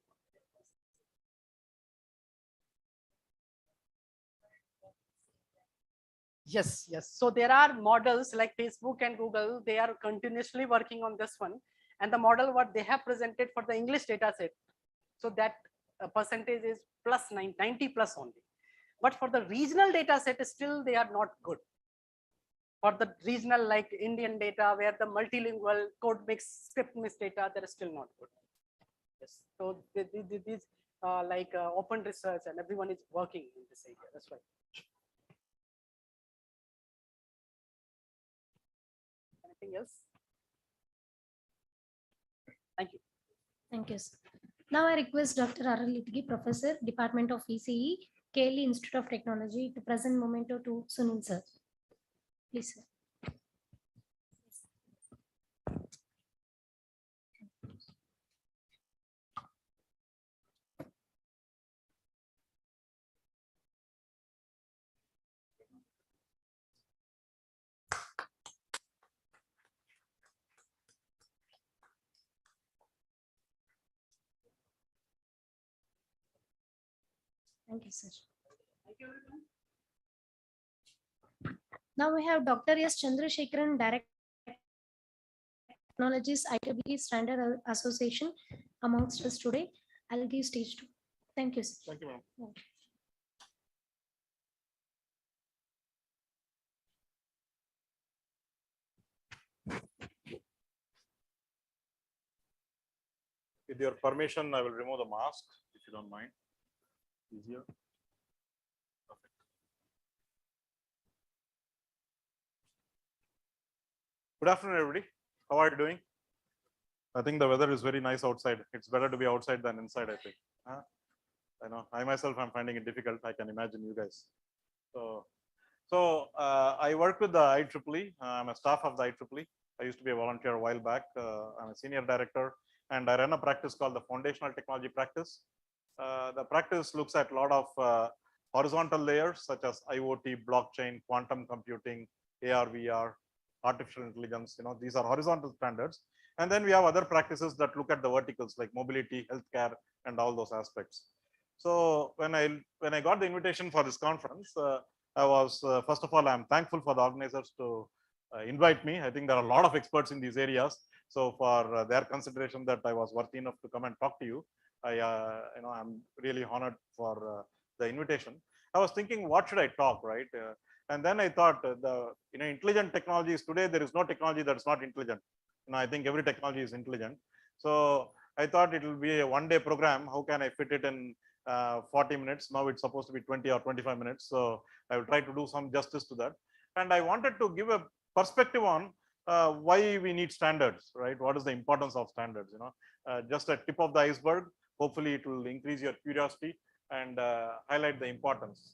S2: Yes, yes. So there are models like Facebook and Google. They are continuously working on this one. And the model what they have presented for the English data set. So that percentage is plus 90 plus only. But for the regional data set, still they are not good. For the regional like Indian data, where the multilingual code mix, script mix data, they're still not good. Yes. So these like open research and everyone is working in this area. That's right. Anything else? Thank you.
S3: Thank you, sir. Now I request Dr. Aralitgi, Professor, Department of ECE, KLE Institute of Technology, to present memento to Sunil sir. Please, sir. Thank you, sir. Now we have Dr. S. Chandrasekharan, Director Technologies IEEE Standard Association amongst us today. I'll give stage 2. Thank you, sir.
S4: Thank you, ma'am. With your permission, I will remove the mask, if you don't mind. Easier. Perfect. Good afternoon, everybody. How are you doing? I think the weather is very nice outside. It's better to be outside than inside, I think. I know. I myself am finding it difficult. I can imagine you guys. So I work with the IEEE. I'm a staff of the IEEE. I used to be a volunteer a while back. I'm a senior director, and I run a practice called the Foundational Technology Practice. The practice looks at a lot of horizontal layers such as IoT, blockchain, quantum computing, AR, VR, artificial intelligence. You know, these are horizontal standards. And then we have other practices that look at the verticals like mobility, healthcare, and all those aspects. So when I got the invitation for this conference, I was, first of all, I'm thankful for the organizers to invite me. I think there are a lot of experts in these areas. So for their consideration that I was worthy enough to come and talk to you, I'm really honored for the invitation. I was thinking, what should I talk, right? And then I thought, intelligent technologies today, there is no technology that's not intelligent. I think every technology is intelligent. So I thought it will be a one-day program. How can I fit it in 40 minutes? Now it's supposed to be 20 or 25 minutes. So I will try to do some justice to that. And I wanted to give a perspective on why we need standards, right? What is the importance of standards? Just a tip of the iceberg. Hopefully, it will increase your curiosity and highlight the importance.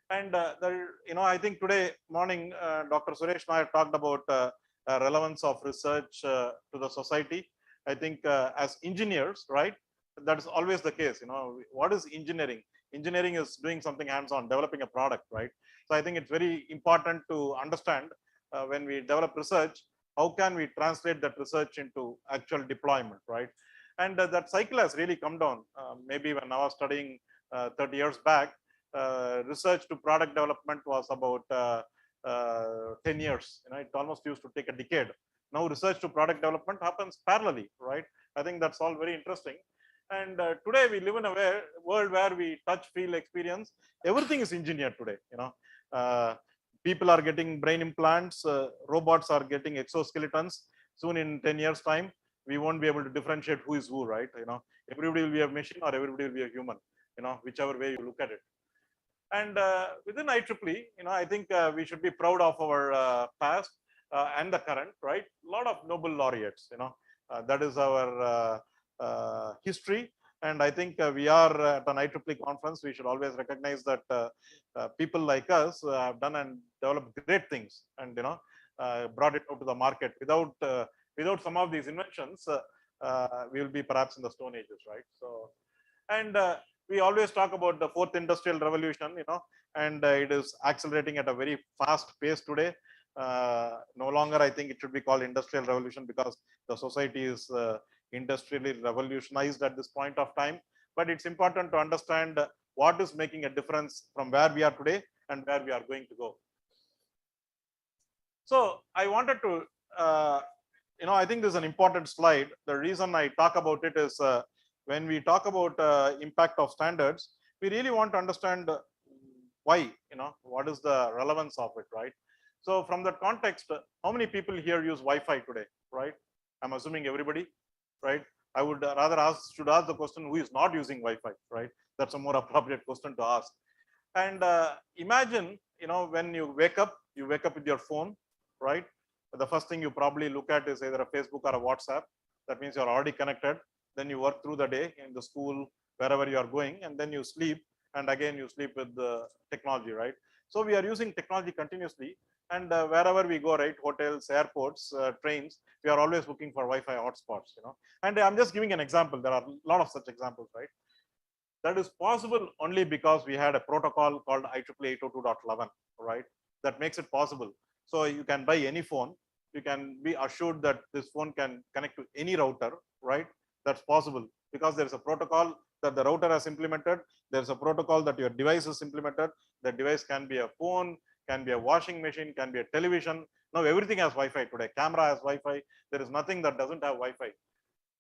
S4: I think today morning, Dr. Suresh and I talked about relevance of research to the society. I think as engineers, right? That is always the case. What is engineering? Engineering is doing something hands-on, developing a product, right? So I think it's very important to understand when we develop research, how can we translate that research into actual deployment, right? And that cycle has really come down. Maybe when I was studying 30 years back, research to product development was about 10 years. It almost used to take a decade. Now research to product development happens parallelly, right? I think that's all very interesting. And today we live in a world where we touch, feel, experience. Everything is engineered today. People are getting brain implants. Robots are getting exoskeletons. Soon in 10 years time, we won't be able to differentiate who is who, right? Everybody will be a machine or everybody will be a human, whichever way you look at it. And within IEEE, I think we should be proud of our past and the current, right? A lot of Nobel laureates, that is our history. And I think we are at an IEEE conference. We should always recognize that people like us have done and developed great things, and brought it out to the market. Without some of these inventions, we will be perhaps in the Stone Ages, right? So, and we always talk about the fourth industrial revolution, and it is accelerating at a very fast pace today. No longer, I think it should be called industrial revolution, because the society is industrially revolutionized at this point of time. But it's important to understand what is making a difference from where we are today and where we are going to go. So I wanted to, I think this is an important slide. The reason I talk about it is when we talk about impact of standards, we really want to understand why, what is the relevance of it, right? So from that context, how many people here use Wi-Fi today, right? I'm assuming everybody, right? I would rather should ask the question, who is not using Wi-Fi, right? That's a more appropriate question to ask. And imagine, when you wake up with your phone, right? The first thing you probably look at is either a Facebook or a WhatsApp. That means you're already connected. Then you work through the day in the school, wherever you are going, and then you sleep. And again, you sleep with the technology, right? So we are using technology continuously. And wherever we go, right, hotels, airports, trains, we are always looking for Wi-Fi hotspots, And I'm just giving an example. There are a lot of such examples, right? That is possible only because we had a protocol called IEEE 802.11, right? That makes it possible. So you can buy any phone. You can be assured that this phone can connect to any router, right? That's possible because there is a protocol that the router has implemented. There's a protocol that your device is implemented. The device can be a phone, can be a washing machine, can be a television. Now everything has Wi-Fi today. Camera has Wi-Fi. There is nothing that doesn't have Wi-Fi.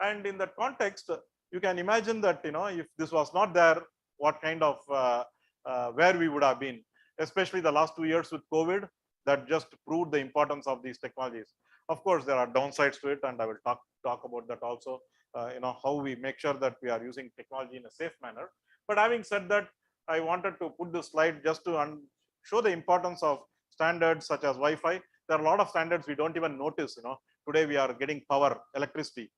S4: And in that context, you can imagine that, if this was not there, what kind of, where we would have been, especially the last 2 years with COVID, that just proved the importance of these technologies. Of course, there are downsides to it, and I will talk about that also, how we make sure that we are using technology in a safe manner. But having said that, I wanted to put this slide just to show the importance of standards such as Wi-Fi. There are a lot of standards we don't even notice. Today we are getting power, electricity.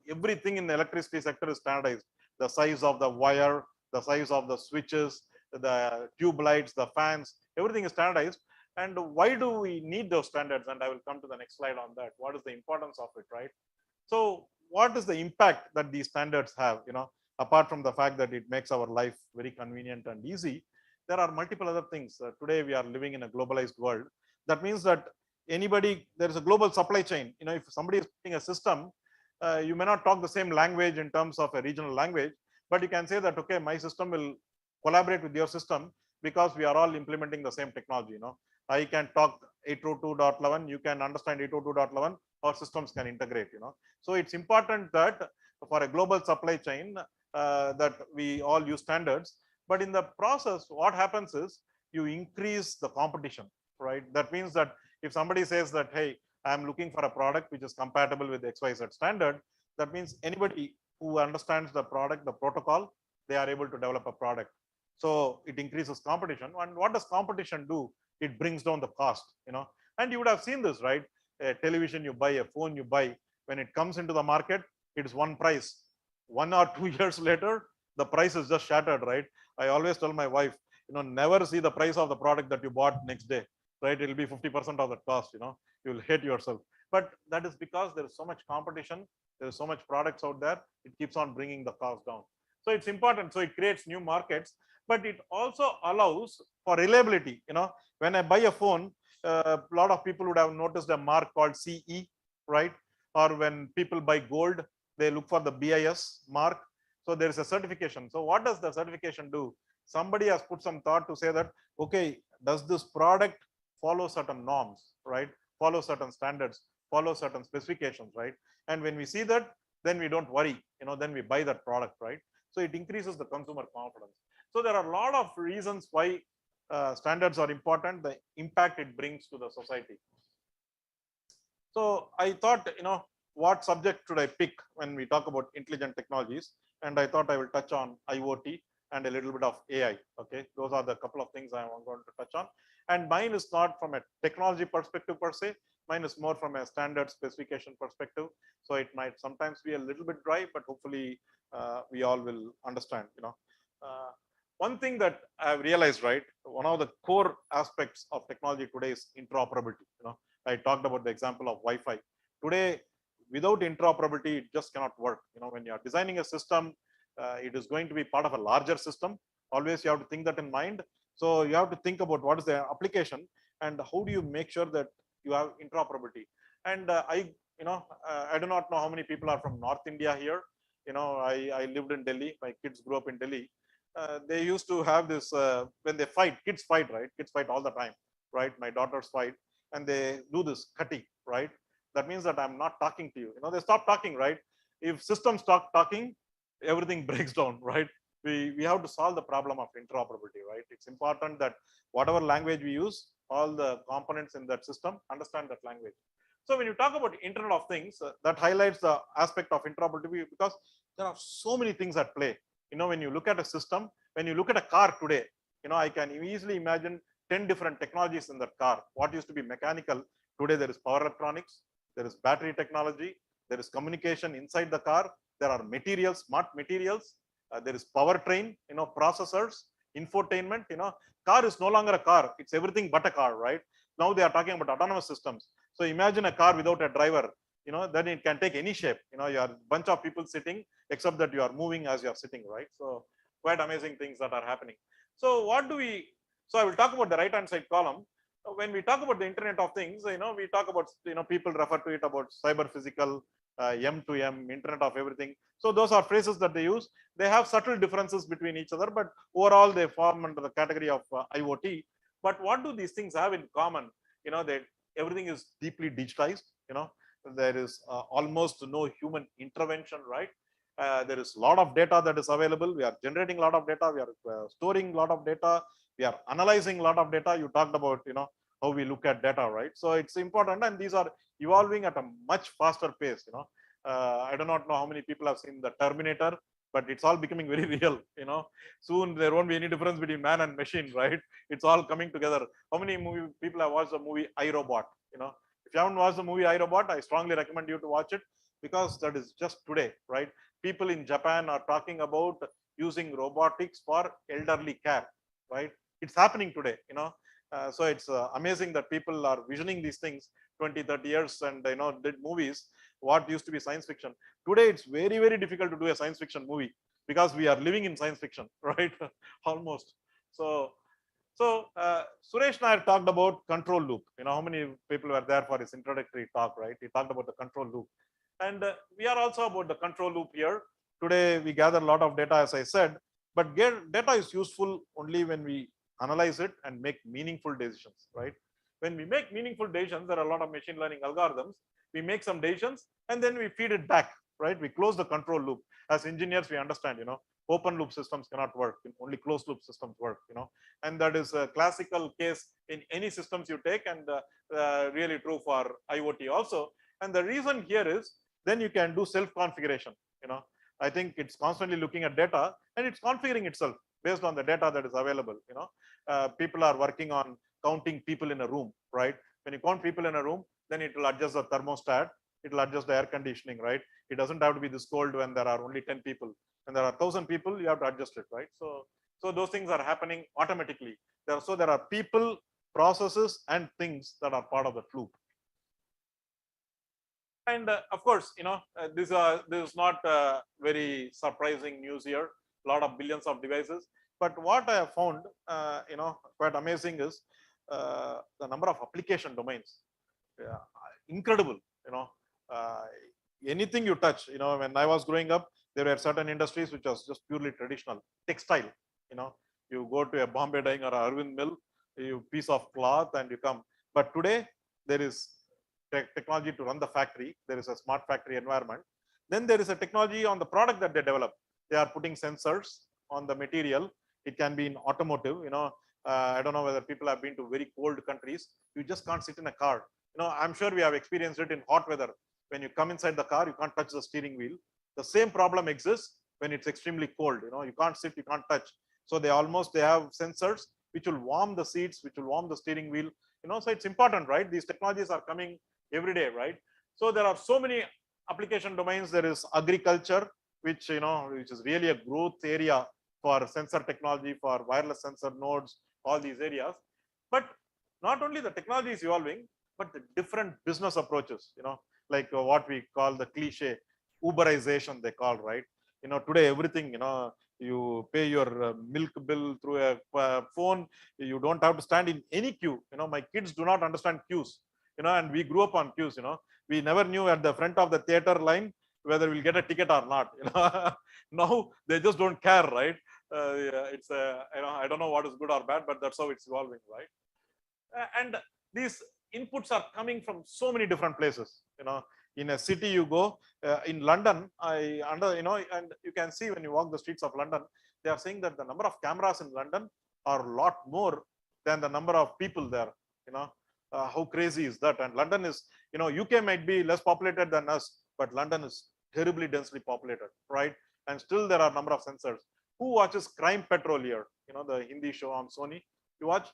S4: Everything in the electricity sector is standardized. The size of the wire, the size of the switches, the tube lights, the fans, everything is standardized. And why do we need those standards? And I will come to the next slide on that. What is the importance of it, right? So what is the impact that these standards have, apart from the fact that it makes our life very convenient and easy? There are multiple other things. Today we are living in a globalized world. That means that there is a global supply chain. If somebody is putting a system, you may not talk the same language in terms of a regional language, but you can say that, okay, my system will collaborate with your system. because we are all implementing the same technology. I can talk 802.11, you can understand 802.11, our systems can integrate. So it's important that for a global supply chain that we all use standards, but in the process, what happens is you increase the competition, right? That means that if somebody says that, hey, I'm looking for a product which is compatible with XYZ standard, that means anybody who understands the product, the protocol, they are able to develop a product. So it increases competition. And what does competition do? It brings down the cost, and you would have seen this, right? A television you buy, a phone you buy, when it comes into the market, it is one price. 1 or 2 years later, the price is just shattered, right? I always tell my wife, never see the price of the product that you bought next day, right? It'll be 50% of the cost, you'll hate yourself. But that is because there is so much competition, there is so much products out there, it keeps on bringing the cost down. So it's important. So it creates new markets, but it also allows for reliability. When I buy a phone, a lot of people would have noticed a mark called CE, right? Or when people buy gold, they look for the BIS mark. So there is a certification. So what does the certification do? Somebody has put some thought to say that, okay, does this product follow certain norms, right? Follow certain standards, follow certain specifications, right? And when we see that, then we don't worry, then we buy that product, right? So it increases the consumer confidence. So there are a lot of reasons why standards are important, the impact it brings to the society. So I thought, what subject should I pick when we talk about intelligent technologies? And I thought I will touch on IoT and a little bit of AI. Okay, those are the couple of things I'm going to touch on. And mine is not from a technology perspective per se. Mine is more from a standard specification perspective. So it might sometimes be a little bit dry, but hopefully we all will understand. One thing that I've realized, right, one of the core aspects of technology today is interoperability. I talked about the example of Wi-Fi. Today, without interoperability, it just cannot work. When you are designing a system, it is going to be part of a larger system. Always you have to think that in mind. So you have to think about what is the application and how do you make sure that you have interoperability. And I do not know how many people are from North India here. I lived in Delhi. My kids grew up in Delhi. They used to have this when they fight, kids fight, right? Kids fight all the time, right? My daughters fight, and they do this cutting, right? That means that I'm not talking to you. They stop talking, right? If systems stop talking, everything breaks down, right? We have to solve the problem of interoperability, right? It's important that whatever language we use, all the components in that system understand that language. So when you talk about Internet of Things, that highlights the aspect of interoperability because there are so many things at play. When you look at a system, when you look at a car today, I can easily imagine 10 different technologies in that car. What used to be mechanical, today there is power electronics, there is battery technology, there is communication inside the car, there are materials, smart materials, there is powertrain, processors, infotainment. Car is no longer a car, it's everything but a car, right? Now they are talking about autonomous systems. So imagine a car without a driver, then it can take any shape. You are a bunch of people sitting, except that you are moving as you are sitting, right? So quite amazing things that are happening. So so I will talk about the right hand side column. When we talk about the Internet of Things, we talk about, people refer to it about cyber physical, M2M, Internet of Everything. So those are phrases that they use. They have subtle differences between each other, but overall they form under the category of IoT. But what do these things have in common? That everything is deeply digitized. There is almost no human intervention, right? There is a lot of data that is available. We are generating a lot of data. We are storing a lot of data. We are analyzing a lot of data. You talked about, how we look at data, right? So it's important, and these are evolving at a much faster pace. I do not know how many people have seen the Terminator, but it's all becoming very real. Soon there won't be any difference between man and machine, right? It's all coming together. How many people have watched the movie I, Robot? If you haven't watched the movie I, Robot, I strongly recommend you to watch it because that is just today, right? People in Japan are talking about using robotics for elderly care, right? It's happening today, so it's amazing that people are visioning these things 20, 30 years and, did movies, what used to be science fiction. Today, it's very, very difficult to do a science fiction movie because we are living in science fiction, right? Almost. So Suresh and I talked about control loop. How many people were there for his introductory talk, right? He talked about the control loop. And we are also about the control loop here. Today, we gather a lot of data, as I said, but data is useful only when we analyze it and make meaningful decisions, right? When we make meaningful decisions, there are a lot of machine learning algorithms. We make some decisions and then we feed it back, right? We close the control loop. As engineers, we understand, open loop systems cannot work. Only closed loop systems work, and that is a classical case in any systems you take, and really true for IoT also. And the reason here is then you can do self-configuration. I think it's constantly looking at data and it's configuring itself based on the data that is available. People are working on counting people in a room, right? When you count people in a room, then it will adjust the thermostat, it will adjust the air conditioning, right? It doesn't have to be this cold when there are only 10 people. When there are 1,000 people, you have to adjust it, right? So those things are happening automatically. So there are people, processes, and things that are part of the loop. And of course, this is not very surprising news here. A lot of billions of devices. But what I have found, quite amazing is the number of application domains. Incredible. Anything you touch. When I was growing up, there were certain industries which was just purely traditional. Textile. You go to a Bombay dyeing or a Arvind mill, you piece of cloth, and you come. But today there is technology to run the factory. There is a smart factory environment. Then there is a technology on the product that they develop. They are putting sensors on the material. It can be in automotive. I don't know whether people have been to very cold countries. You just can't sit in a car. I'm sure we have experienced it in hot weather. When you come inside the car, you can't touch the steering wheel. The same problem exists when it's extremely cold. You can't sit, you can't touch. So they have sensors which will warm the seats, which will warm the steering wheel. So it's important, right? These technologies are coming every day, right? So there are so many application domains. There is agriculture, which is really a growth area for sensor technology, for wireless sensor nodes, all these areas. But not only the technology is evolving, but the different business approaches, like what we call the cliche Uberization, they call, right? Today everything, you pay your milk bill through a phone. You don't have to stand in any queue. My kids do not understand queues, and we grew up on queues. We never knew at the front of the theater line whether we'll get a ticket or not. Now they just don't care, right? It's I don't know what is good or bad, but that's how it's evolving, right? And these inputs are coming from so many different places. In a city you go, in London, and you can see when you walk the streets of London, they are saying that the number of cameras in London are a lot more than the number of people there. How crazy is that? And London is, UK might be less populated than us, but London is terribly densely populated, right? And still there are a number of sensors. Who watches Crime Patrol here? The Hindi show on Sony. You watch,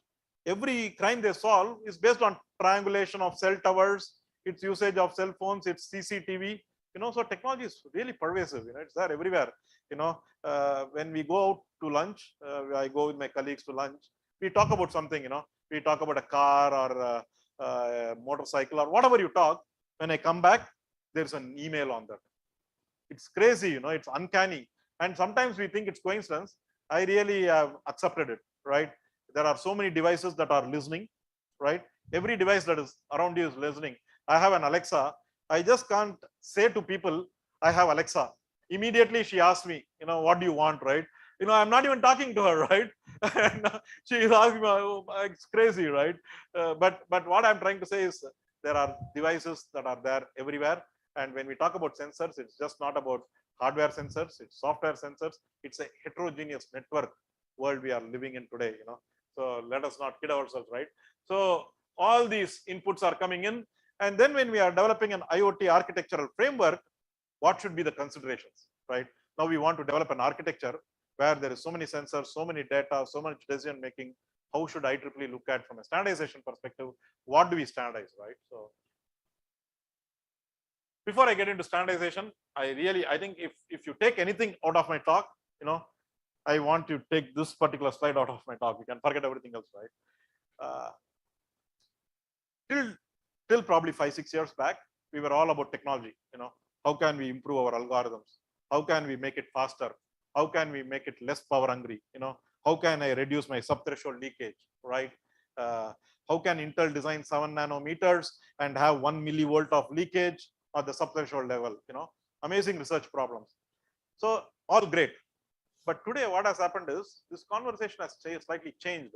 S4: every crime they solve is based on triangulation of cell towers, its usage of cell phones, its CCTV. So technology is really pervasive. It's there everywhere. When we go out to lunch, I go with my colleagues to lunch. We talk about something. We talk about a car or a motorcycle or whatever you talk. When I come back, there's an email on that. It's crazy. It's uncanny. And sometimes we think it's coincidence. I really have accepted it, right? There are so many devices that are listening, right? Every device that is around you is listening. I have an Alexa. I just can't say to people, I have Alexa. Immediately she asks me, what do you want, right? I'm not even talking to her, right? And she is asking me, oh, it's crazy, right? But what I'm trying to say is there are devices that are there everywhere. And when we talk about sensors, it's just not about hardware sensors, it's software sensors. It's a heterogeneous network world we are living in today, So let us not kid ourselves, right? So all these inputs are coming in. And then when we are developing an IoT architectural framework, what should be the considerations, right? Now we want to develop an architecture where there is so many sensors, so many data, so much decision making. How should IEEE look at from a standardization perspective? What do we standardize, right? So before I get into standardization, I think if you take anything out of my talk, I want to take this particular slide out of my talk. You can forget everything else, right? Till probably 5-6 years back, we were all about technology. How can we improve our algorithms? How can we make it faster? How can we make it less power hungry? How can I reduce my subthreshold leakage, right? How can Intel design 7 nanometers and have 1 millivolt of leakage at the subthreshold level? Amazing research problems. So all great. But today what has happened is this conversation has slightly changed.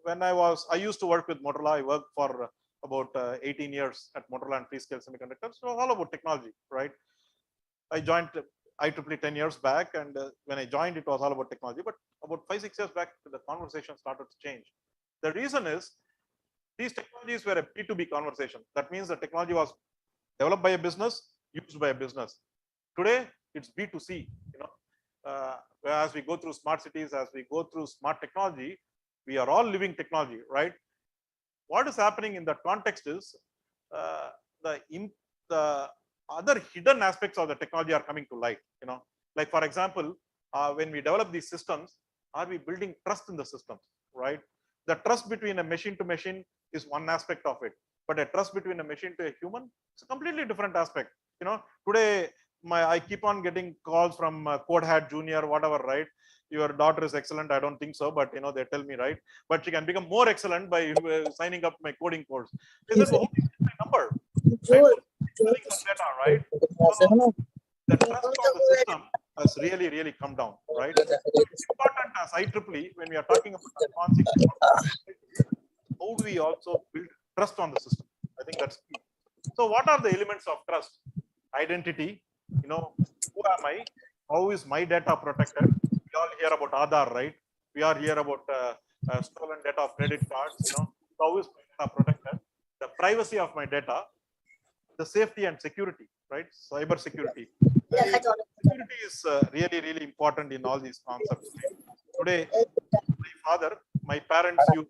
S4: when I used to work with Motorola. I worked for about 18 years at Motorola and Freescale Semiconductors. So all about technology, right? I joined IEEE 10 years back, and when I joined, it was all about technology. But about 5-6 years back, the conversation started to change. The reason is these technologies were a B2B conversation. That means the technology was developed by a business, used by a business. Today, it's B2C. You know, as we go through smart cities, as we go through smart technology, we are all living technology, right? What is happening in that context is the other hidden aspects of the technology are coming to light. You know, like for example, when we develop these systems, are we building trust in the systems, right? The trust between a machine to machine is one aspect of it, but a trust between a machine to a human is a completely different aspect. You know, today I keep on getting calls from Codehat Junior, whatever, right? Your daughter is excellent. I don't think so, but you know, they tell me, right? But she can become more excellent by signing up my coding course. They said, well, how do you get my number? Right? Some data, right? So the trust of the system has really, really come down, right? So it's important as IEEE, when we are talking about advancing, how do we also build trust on the system? I think that's key. So what are the elements of trust? Identity, you know, who am I? How is my data protected? We all hear about Aadhaar, right? We are here about stolen data of credit cards, you know. How is my data protected? The privacy of my data, the safety and security, right? Cyber security. Security is really, really important in all these concepts. Today, my parents use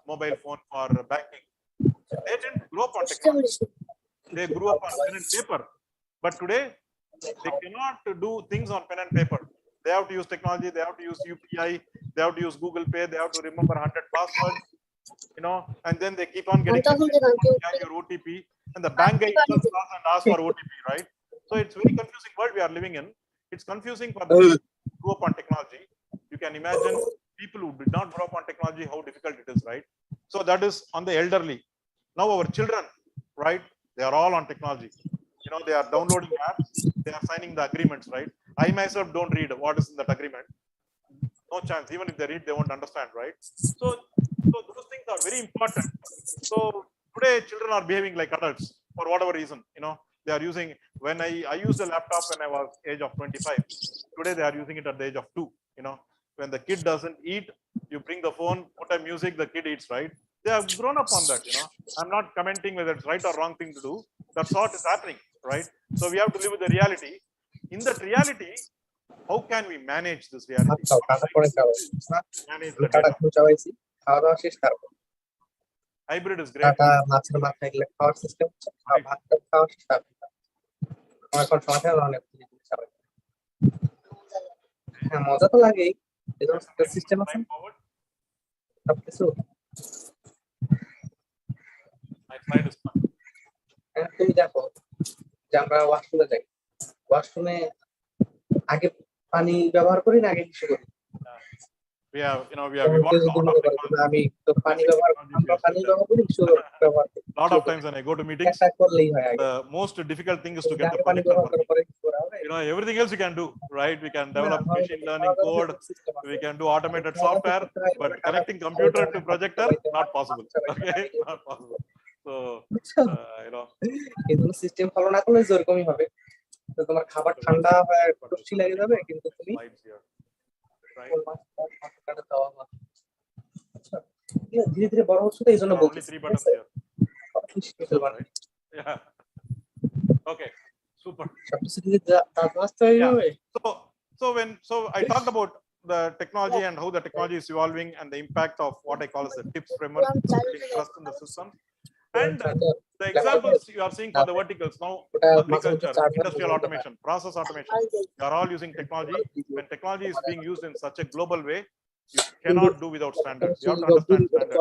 S4: mobile phone for banking. They didn't grow up on technology. They grew up on pen and paper. But today, they cannot do things on pen and paper. They have to use technology. They have to use UPI. They have to use Google Pay. They have to remember 100 passwords, you know, and then they keep on getting your OTP. And the bank guy itself calls and asks for OTP, right? So it's very confusing world we are living in. It's confusing for the people who grew up on technology. You can imagine people who did not grow up on technology, how difficult it is, right? So that is on the elderly. Now our children, right? They are all on technology. You know, they are downloading apps. They are signing the agreements, right? I myself don't read what is in that agreement. No chance. Even if they read, they won't understand, right? So those things are very important. So today, children are behaving like adults for whatever reason. You know, they are using. When I used a laptop when I was age of 25. Today, they are using it at the age of 2. You know, when the kid doesn't eat, you bring the phone, put a music, the kid eats, right? They have grown up on that. You know, I'm not commenting whether it's right or wrong thing to do. That's what is happening, right? So we have to live with the reality. In that reality, how can we manage this reality? Manage the data. Hybrid is great.
S5: System আছে তুমি দেখো যে আমরা ওয়াশরুমে যাই, ওয়াশরুমে আগে পানি ব্যবহার করি না আগে কিছু করি?
S4: We want
S5: আমি তো পানি ব্যবহার করি, কিছু ব্যবহার করি।
S4: Lot of times when I go to meetings, the most difficult thing is to get the projector working. You know, everything else you can do, right? We can develop machine learning code, we can do automated software, but connecting computer to projector, not possible. Okay, not possible. So, you know,
S5: কিন্তু system follow না করলে যেরকমই হবে, তো তোমার খাবার ঠান্ডা হয়ে টুসি লেগে যাবে, কিন্তু তুমি ধীরে ধীরে বড় হচ্ছে, তো এই জন্য বলছি।
S4: Yeah. Okay. Super. So I talked about the technology and how the technology is evolving and the impact of what I call as the TIPS framework, building trust in the system. And the examples you are seeing for the verticals now, agriculture, industrial automation, process automation, you are all using technology. When technology is being used in such a global way, you cannot do without standards. You have to understand standards.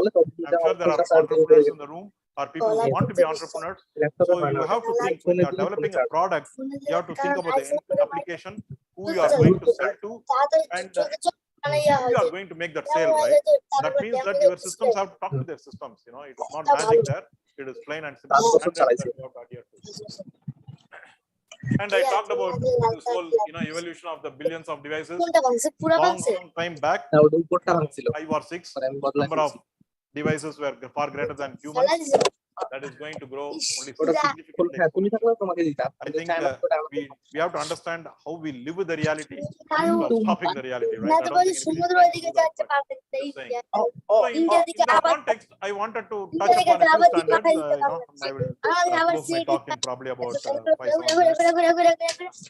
S4: I'm sure there are entrepreneurs in the room or people who want to be entrepreneurs. So you have to think when you are developing a product, you have to think about the end application, who you are going to sell to, and who you are going to make that sale, right? That means that your systems have to talk to their systems. You know, it is not magic there. It is plain and simple. And I talked about this whole, evolution of the billions of devices long time back. 5 or 6 number of devices were far greater than humans. That is going to grow only significantly. I think we have to understand how we live with the reality instead of stopping the reality, right? I don't think anybody is trying to do that, but just saying. So in that context, I wanted to touch upon a few standards. I will close my talk in probably about 5-7 minutes.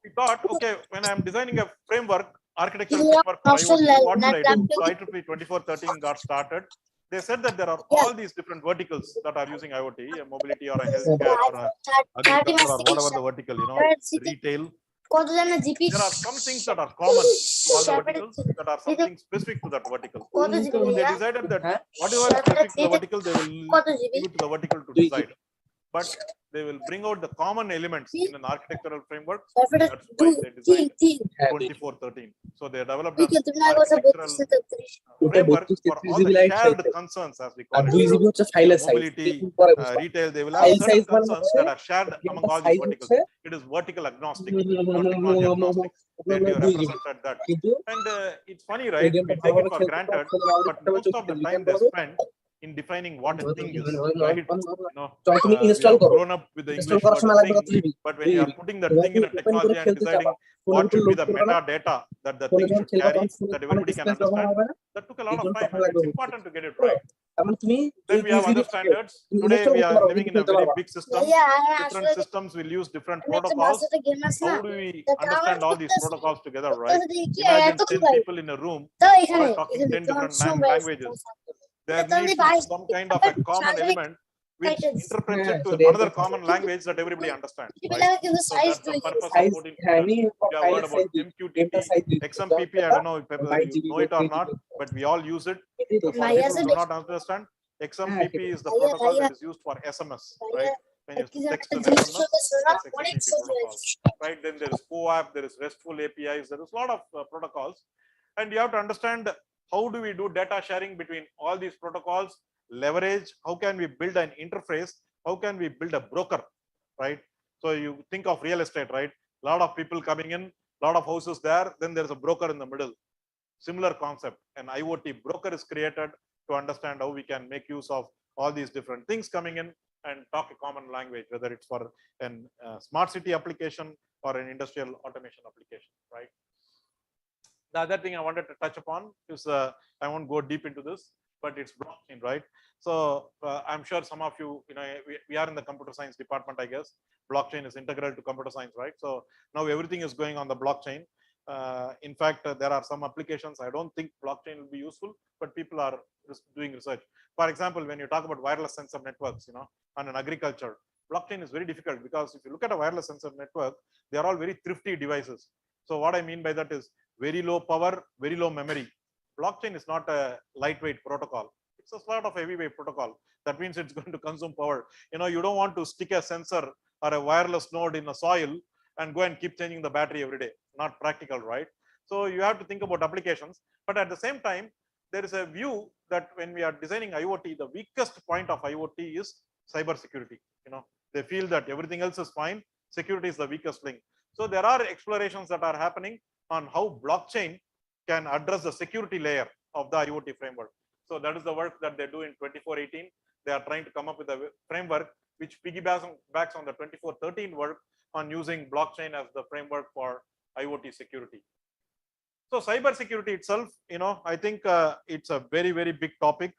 S4: We thought, okay, when I'm designing a framework, architectural framework for IoT, what should I do? So IEEE 2413 got started. They said that there are all these different verticals that are using IoT, a mobility or a healthcare or a agriculture or whatever the vertical, retail. There are some things that are common to all the verticals, that are something specific to that vertical. So they decided that whatever is specific to the vertical, they will leave it to the vertical to decide. But they will bring out the common elements in an architectural framework. That's why they designed 2413. So they developed an architectural framework for all the shared concerns, as we call it. Mobility, retail, they will have certain concerns that are shared among all these verticals. It is vertical agnostic, or technology agnostic. They represented that. And it's funny, right? We take it for granted, but most of the time they spend in defining what a thing is, right? We have grown up with the English word thing, but when you are putting that thing in a technology and deciding what should be the metadata that the thing should carry, that everybody can understand, that took a lot of time, and it's important to get it right. Then we have other standards. Today we are living in a very big system. Different systems will use different protocols. How do we understand all these protocols together, right? Imagine 10 people in a room all talking 10 different languages. There needs to be some kind of a common element which interprets it to another common language that everybody understands, right? So that's the purpose of 14. You have heard about MQTT, XMPP. I don't know if you know it or not, but we all use it. For people who do not understand, XMPP is the protocol that is used for SMS, right? When you text an SMS, that's XMPP protocol, right? Then there is CoAP, there is RESTful APIs, there is a lot of protocols, and you have to understand how do we do data sharing between all these protocols, leverage, how can we build an interface, how can we build a broker, right? So you think of real estate, right? A lot of people coming in, a lot of houses there, then there's a broker in the middle. Similar concept, an IoT broker is created to understand how we can make use of all these different things coming in and talk a common language, whether it's for an smart city application or an industrial automation application, right? The other thing I wanted to touch upon is, I won't go deep into this, but it's blockchain, right? So I'm sure some of you, we are in the computer science department, I guess. Blockchain is integral to computer science, right? So now everything is going on the blockchain. In fact, there are some applications I don't think blockchain will be useful, but people are doing research. For example, when you talk about wireless sensor networks, on an agriculture, blockchain is very difficult because if you look at a wireless sensor network, they are all very thrifty devices. So what I mean by that is very low power, very low memory. Blockchain is not a lightweight protocol. It's a sort of heavyweight protocol. That means it's going to consume power. You don't want to stick a sensor or a wireless node in the soil and go and keep changing the battery every day. Not practical, right? So you have to think about applications. But at the same time, there is a view that when we are designing IoT, the weakest point of IoT is cybersecurity. They feel that everything else is fine. Security is the weakest link. So there are explorations that are happening on how blockchain can address the security layer of the IoT framework. So that is the work that they do in 2418. They are trying to come up with a framework which piggybacks on the 2413 work on using blockchain as the framework for IoT security. So cyber security itself, I think it's a very, very big topic.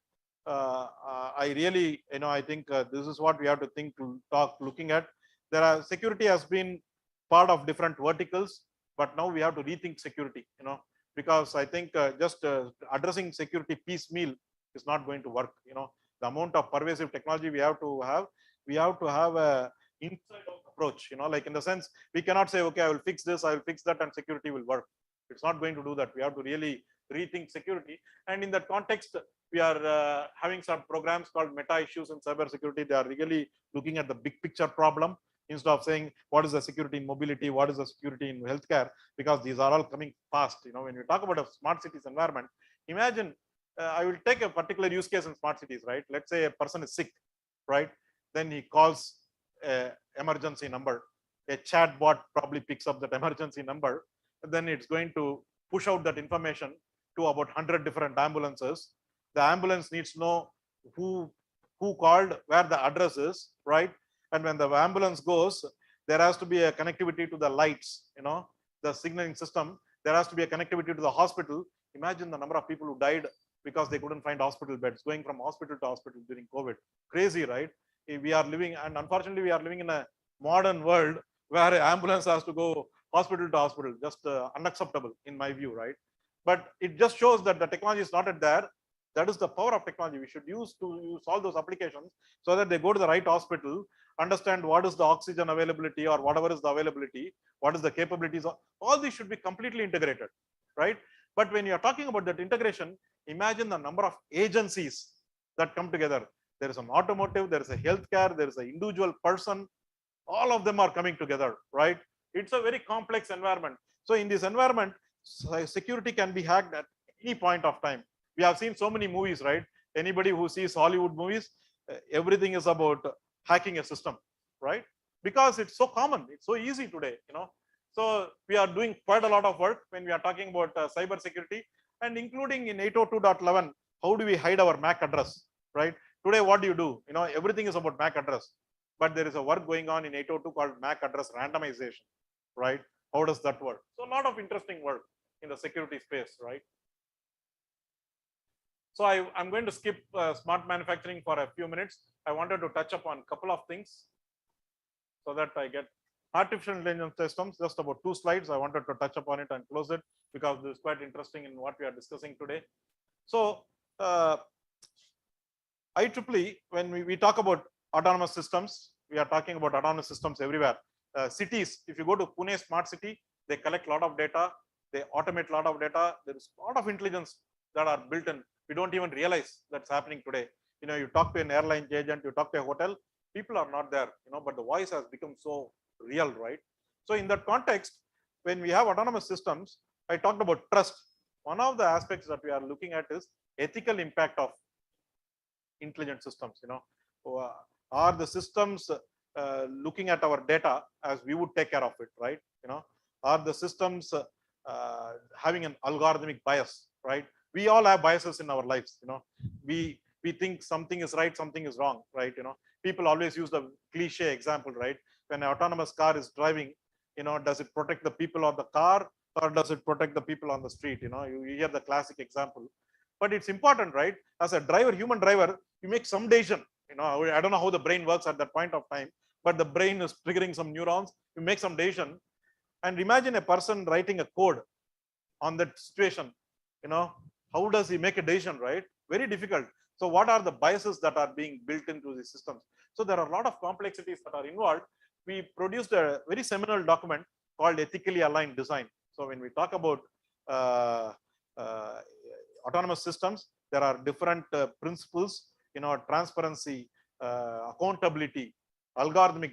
S4: I really, I think this is what we have to think to looking at. Security has been part of different verticals, but now we have to rethink security, because I think just addressing security piecemeal is not going to work. The amount of pervasive technology we have to have a inside out approach, like in the sense, we cannot say, okay, I will fix this, I will fix that, and security will work. It's not going to do that. We have to really rethink security. And in that context, we are having some programs called meta issues in cybersecurity. They are really looking at the big picture problem instead of saying what is the security in mobility, what is the security in healthcare, because these are all coming fast. When you talk about a smart cities environment, imagine I will take a particular use case in smart cities, right? Let's say a person is sick, right? Then he calls an emergency number. a chat bot probably picks up that emergency number, and then it's going to push out that information to about 100 different ambulances. The ambulance needs to know who called, where the address is, right? And when the ambulance goes, there has to be a connectivity to the lights, the signaling system. There has to be a connectivity to the hospital. Imagine the number of people who died because they couldn't find hospital beds, going from hospital to hospital during COVID. Crazy, right? We are living, and unfortunately, we are living in a modern world where an ambulance has to go hospital to hospital. Just unacceptable in my view, right? But it just shows that the technology is not at there. That is the power of technology. We should use all those applications so that they go to the right hospital, understand what is the oxygen availability or whatever is the availability, what is the capabilities. All these should be completely integrated, right? But when you are talking about that integration, imagine the number of agencies that come together. There is an automotive, there is a healthcare, there is an individual person. All of them are coming together, right? It's a very complex environment. So in this environment, security can be hacked at any point of time. We have seen so many movies, right? Anybody who sees Hollywood movies, everything is about hacking a system, right? Because it's so common, it's so easy today, So we are doing quite a lot of work when we are talking about cyber security, and including in 802.11, how do we hide our MAC address, right? Today, what do? Everything is about MAC address, but there is a work going on in 802 called MAC address randomization, right? How does that work? So a lot of interesting work in the security space, right? So I'm going to skip smart manufacturing for a few minutes. I wanted to touch upon a couple of things so that I get artificial intelligence systems. Just about 2 slides. I wanted to touch upon it and close it because this is quite interesting in what we are discussing today. So IEEE, when we talk about autonomous systems, we are talking about autonomous systems everywhere. Cities, if you go to Pune smart city, they collect a lot of data, they automate a lot of data. There is a lot of intelligence that are built in. We don't even realize that's happening today. You talk to an airline agent, you talk to a hotel, people are not there, but the voice has become so real, right? So in that context, when we have autonomous systems, I talked about trust. One of the aspects that we are looking at is ethical impact of intelligent systems. Are the systems looking at our data as we would take care of it, right? Are the systems having an algorithmic bias, right? We all have biases in our lives. We think something is right, something is wrong, right? People always use the cliche example, right? When an autonomous car is driving, does it protect the people on the car or does it protect the people on the street? You hear the classic example. But it's important, right? As a driver, human driver, you make some decision. I don't know how the brain works at that point of time, but the brain is triggering some neurons. You make some decision, and imagine a person writing a code on that situation. How does he make a decision, right? Very difficult. So what are the biases that are being built into the systems? So there are a lot of complexities that are involved. We produced a very seminal document called Ethically Aligned Design. So when we talk about autonomous systems, there are different principles, transparency, accountability, algorithmic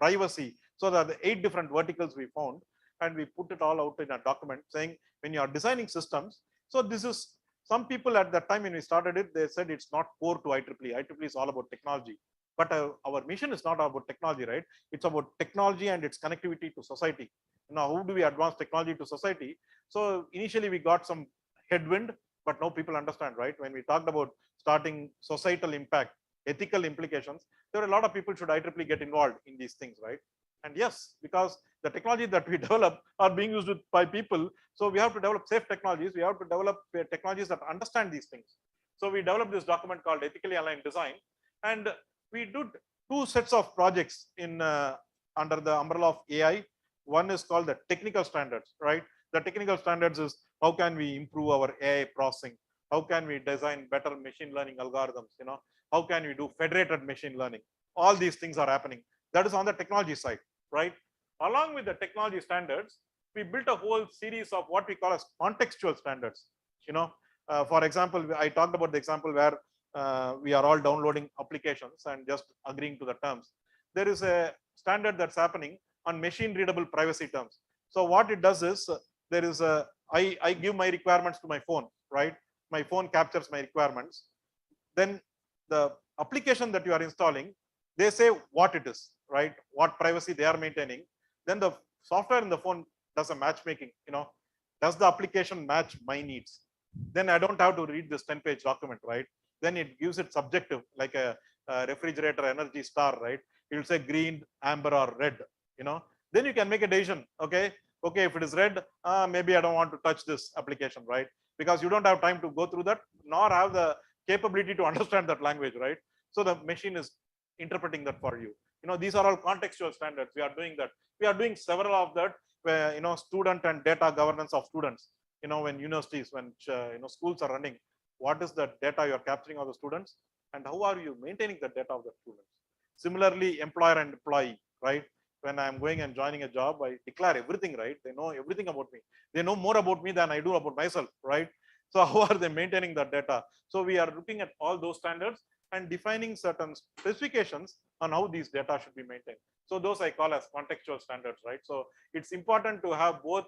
S4: privacy. So there are the 8 different verticals we found, and we put it all out in a document saying when you are designing systems. So this is, some people at that time when we started it, they said it's not core to IEEE. IEEE is all about technology. But our mission is not about technology, right? It's about technology and its connectivity to society. Now, how do we advance technology to society? So initially we got some headwind, but now people understand, right? When we talked about starting societal impact, ethical implications, there are a lot of people should IEEE get involved in these things, right? And yes, because the technology that we develop are being used by people. So we have to develop safe technologies. We have to develop technologies that understand these things. So we developed this document called Ethically Aligned Design. And we did 2 sets of projects in under the umbrella of AI. One is called the technical standards, right? The technical standards is how can we improve our AI processing? How can we design better machine learning algorithms? How can we do federated machine learning? All these things are happening. That is on the technology side, right? Along with the technology standards, we built a whole series of what we call as contextual standards. For example, I talked about the example where we are all downloading applications and just agreeing to the terms. There is a standard that's happening on machine readable privacy terms. So what it does is there is I give my requirements to my phone, right? My phone captures my requirements. Then the application that you are installing, they say what it is, right, what privacy they are maintaining, then the software in the phone does a matchmaking, does the application match my needs? Then I don't have to read this 10-page document, right? Then it gives it subjective, like a refrigerator energy star, right? It will say green, amber, or red, then you can make a decision. Okay, if it is red, maybe I don't want to touch this application, right? Because you don't have time to go through that, nor have the capability to understand that language, right? So the machine is interpreting that for you. These are all contextual standards. We are doing that. We are doing several of that, where, student and data governance of students. When universities, when schools are running, what is the data you are capturing of the students, and how are you maintaining the data of the students? Similarly, employer and employee, right? When I'm going and joining a job, I declare everything, right? They know everything about me. They know more about me than I do about myself, right? So how are they maintaining that data? So we are looking at all those standards and defining certain specifications on how these data should be maintained. So those I call as contextual standards, right? So it's important to have both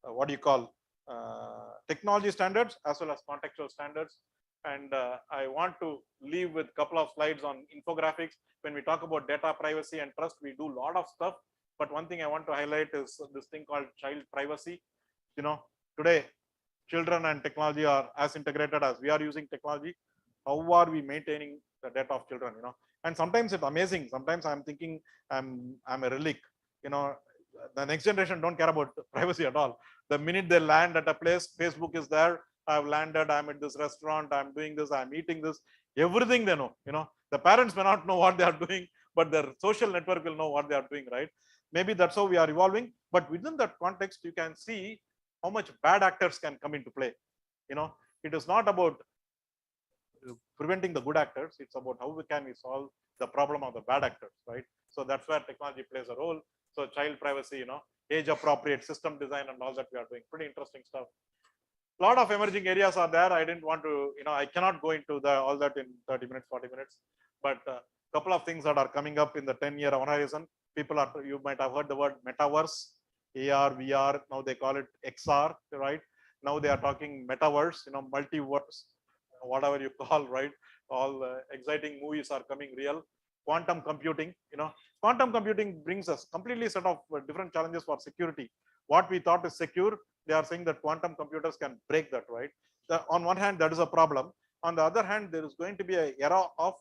S4: what do you call technology standards as well as contextual standards. And I want to leave with a couple of slides on infographics. When we talk about data privacy and trust, we do a lot of stuff. But one thing I want to highlight is this thing called child privacy. Today, children and technology are as integrated as we are using technology. How are we maintaining the data of children? And sometimes it's amazing. Sometimes I'm thinking I'm a relic. The next generation don't care about privacy at all. The minute they land at a place, Facebook is there. I've landed, I'm at this restaurant, I'm doing this, I'm eating this, everything they know. The parents may not know what they are doing, but their social network will know what they are doing, right? Maybe that's how we are evolving. But within that context, you can see how much bad actors can come into play. It is not about preventing the good actors, it's about how we can solve the problem of the bad actors, right? So that's where technology plays a role. So child privacy, age appropriate system design and all that we are doing. Pretty interesting stuff. A lot of emerging areas are there. I didn't want to, I cannot go into all that in 30 minutes, 40 minutes, but a couple of things that are coming up in the 10-year horizon. You might have heard the word metaverse, AR, VR, now they call it XR, right? Now they are talking metaverse, multiverse, whatever you call, right? All exciting movies are coming real. Quantum computing, quantum computing brings us completely set of different challenges for security. What we thought is secure, they are saying that quantum computers can break that, right? On one hand, that is a problem. On the other hand, there is going to be an era of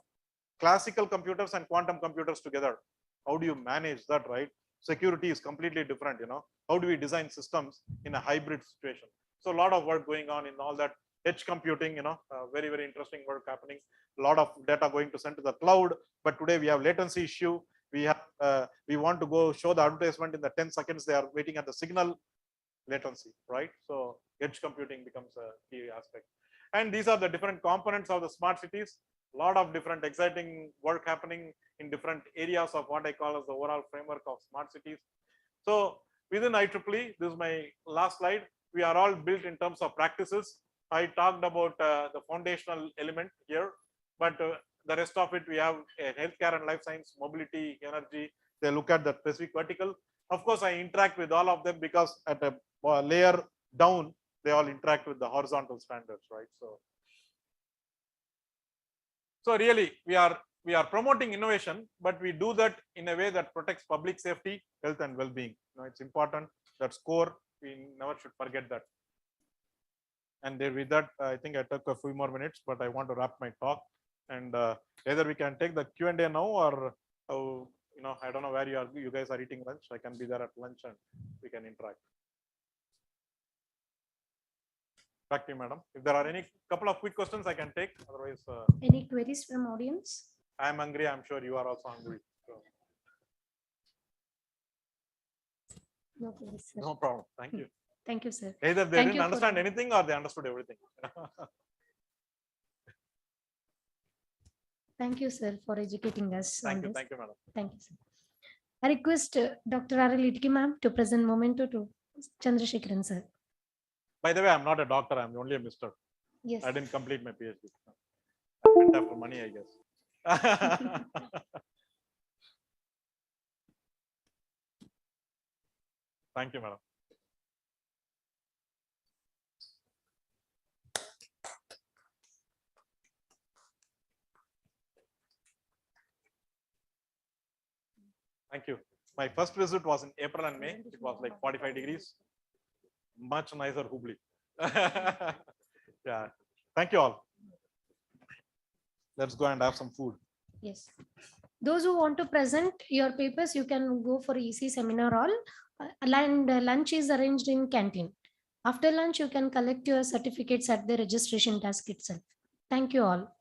S4: classical computers and quantum computers together. How do you manage that, right? Security is completely different, How do we design systems in a hybrid situation? So a lot of work going on in all that. Edge computing, very, very interesting work happening. A lot of data going to send to the cloud, but today we have latency issue. We want to go show the advertisement in the 10 seconds. They are waiting at the signal latency, right? So edge computing becomes a key aspect. And these are the different components of the smart cities. A lot of different exciting work happening in different areas of what I call as the overall framework of smart cities. So within IEEE, this is my last slide. We are all built in terms of practices. I talked about the foundational element here, but the rest of it, we have healthcare and life science, mobility, energy. They look at the specific vertical. Of course, I interact with all of them because at a layer down, they all interact with the horizontal standards, right? So really, we are promoting innovation, but we do that in a way that protects public safety, health, and well-being. It's important. That's core. We never should forget that. And with that, I think I took a few more minutes, but I want to wrap my talk. And either we can take the Q&A now, or I don't know where you guys are eating lunch. I can be there at lunch and we can interact. Back to you, madam. If there are any couple of quick questions, I can take. Otherwise,
S3: any queries from audience?
S4: I am hungry. I'm sure you are also hungry. So.
S3: No queries, sir.
S4: No problem. Thank you.
S3: Thank you, sir.
S4: Either they didn't understand anything or they understood everything.
S3: Thank you, sir, for educating us.
S4: Thank you, madam.
S3: Thank you, sir. I request Dr. R.L. ma'am to present memento to Chandrasekharan, sir.
S4: By the way, I'm not a doctor. I'm only a mister.
S3: Yes.
S4: I didn't complete my PhD. I went after money, I guess. Thank you, madam. Thank you. My first visit was in April and May. It was like 45 degrees. Much nicer Hubli. Yeah. Thank you all. Let's go and have some food.
S3: Yes. Those who want to present your papers, you can go for EC seminar hall. And lunch is arranged in canteen. After lunch, you can collect your certificates at the registration desk itself. Thank you all.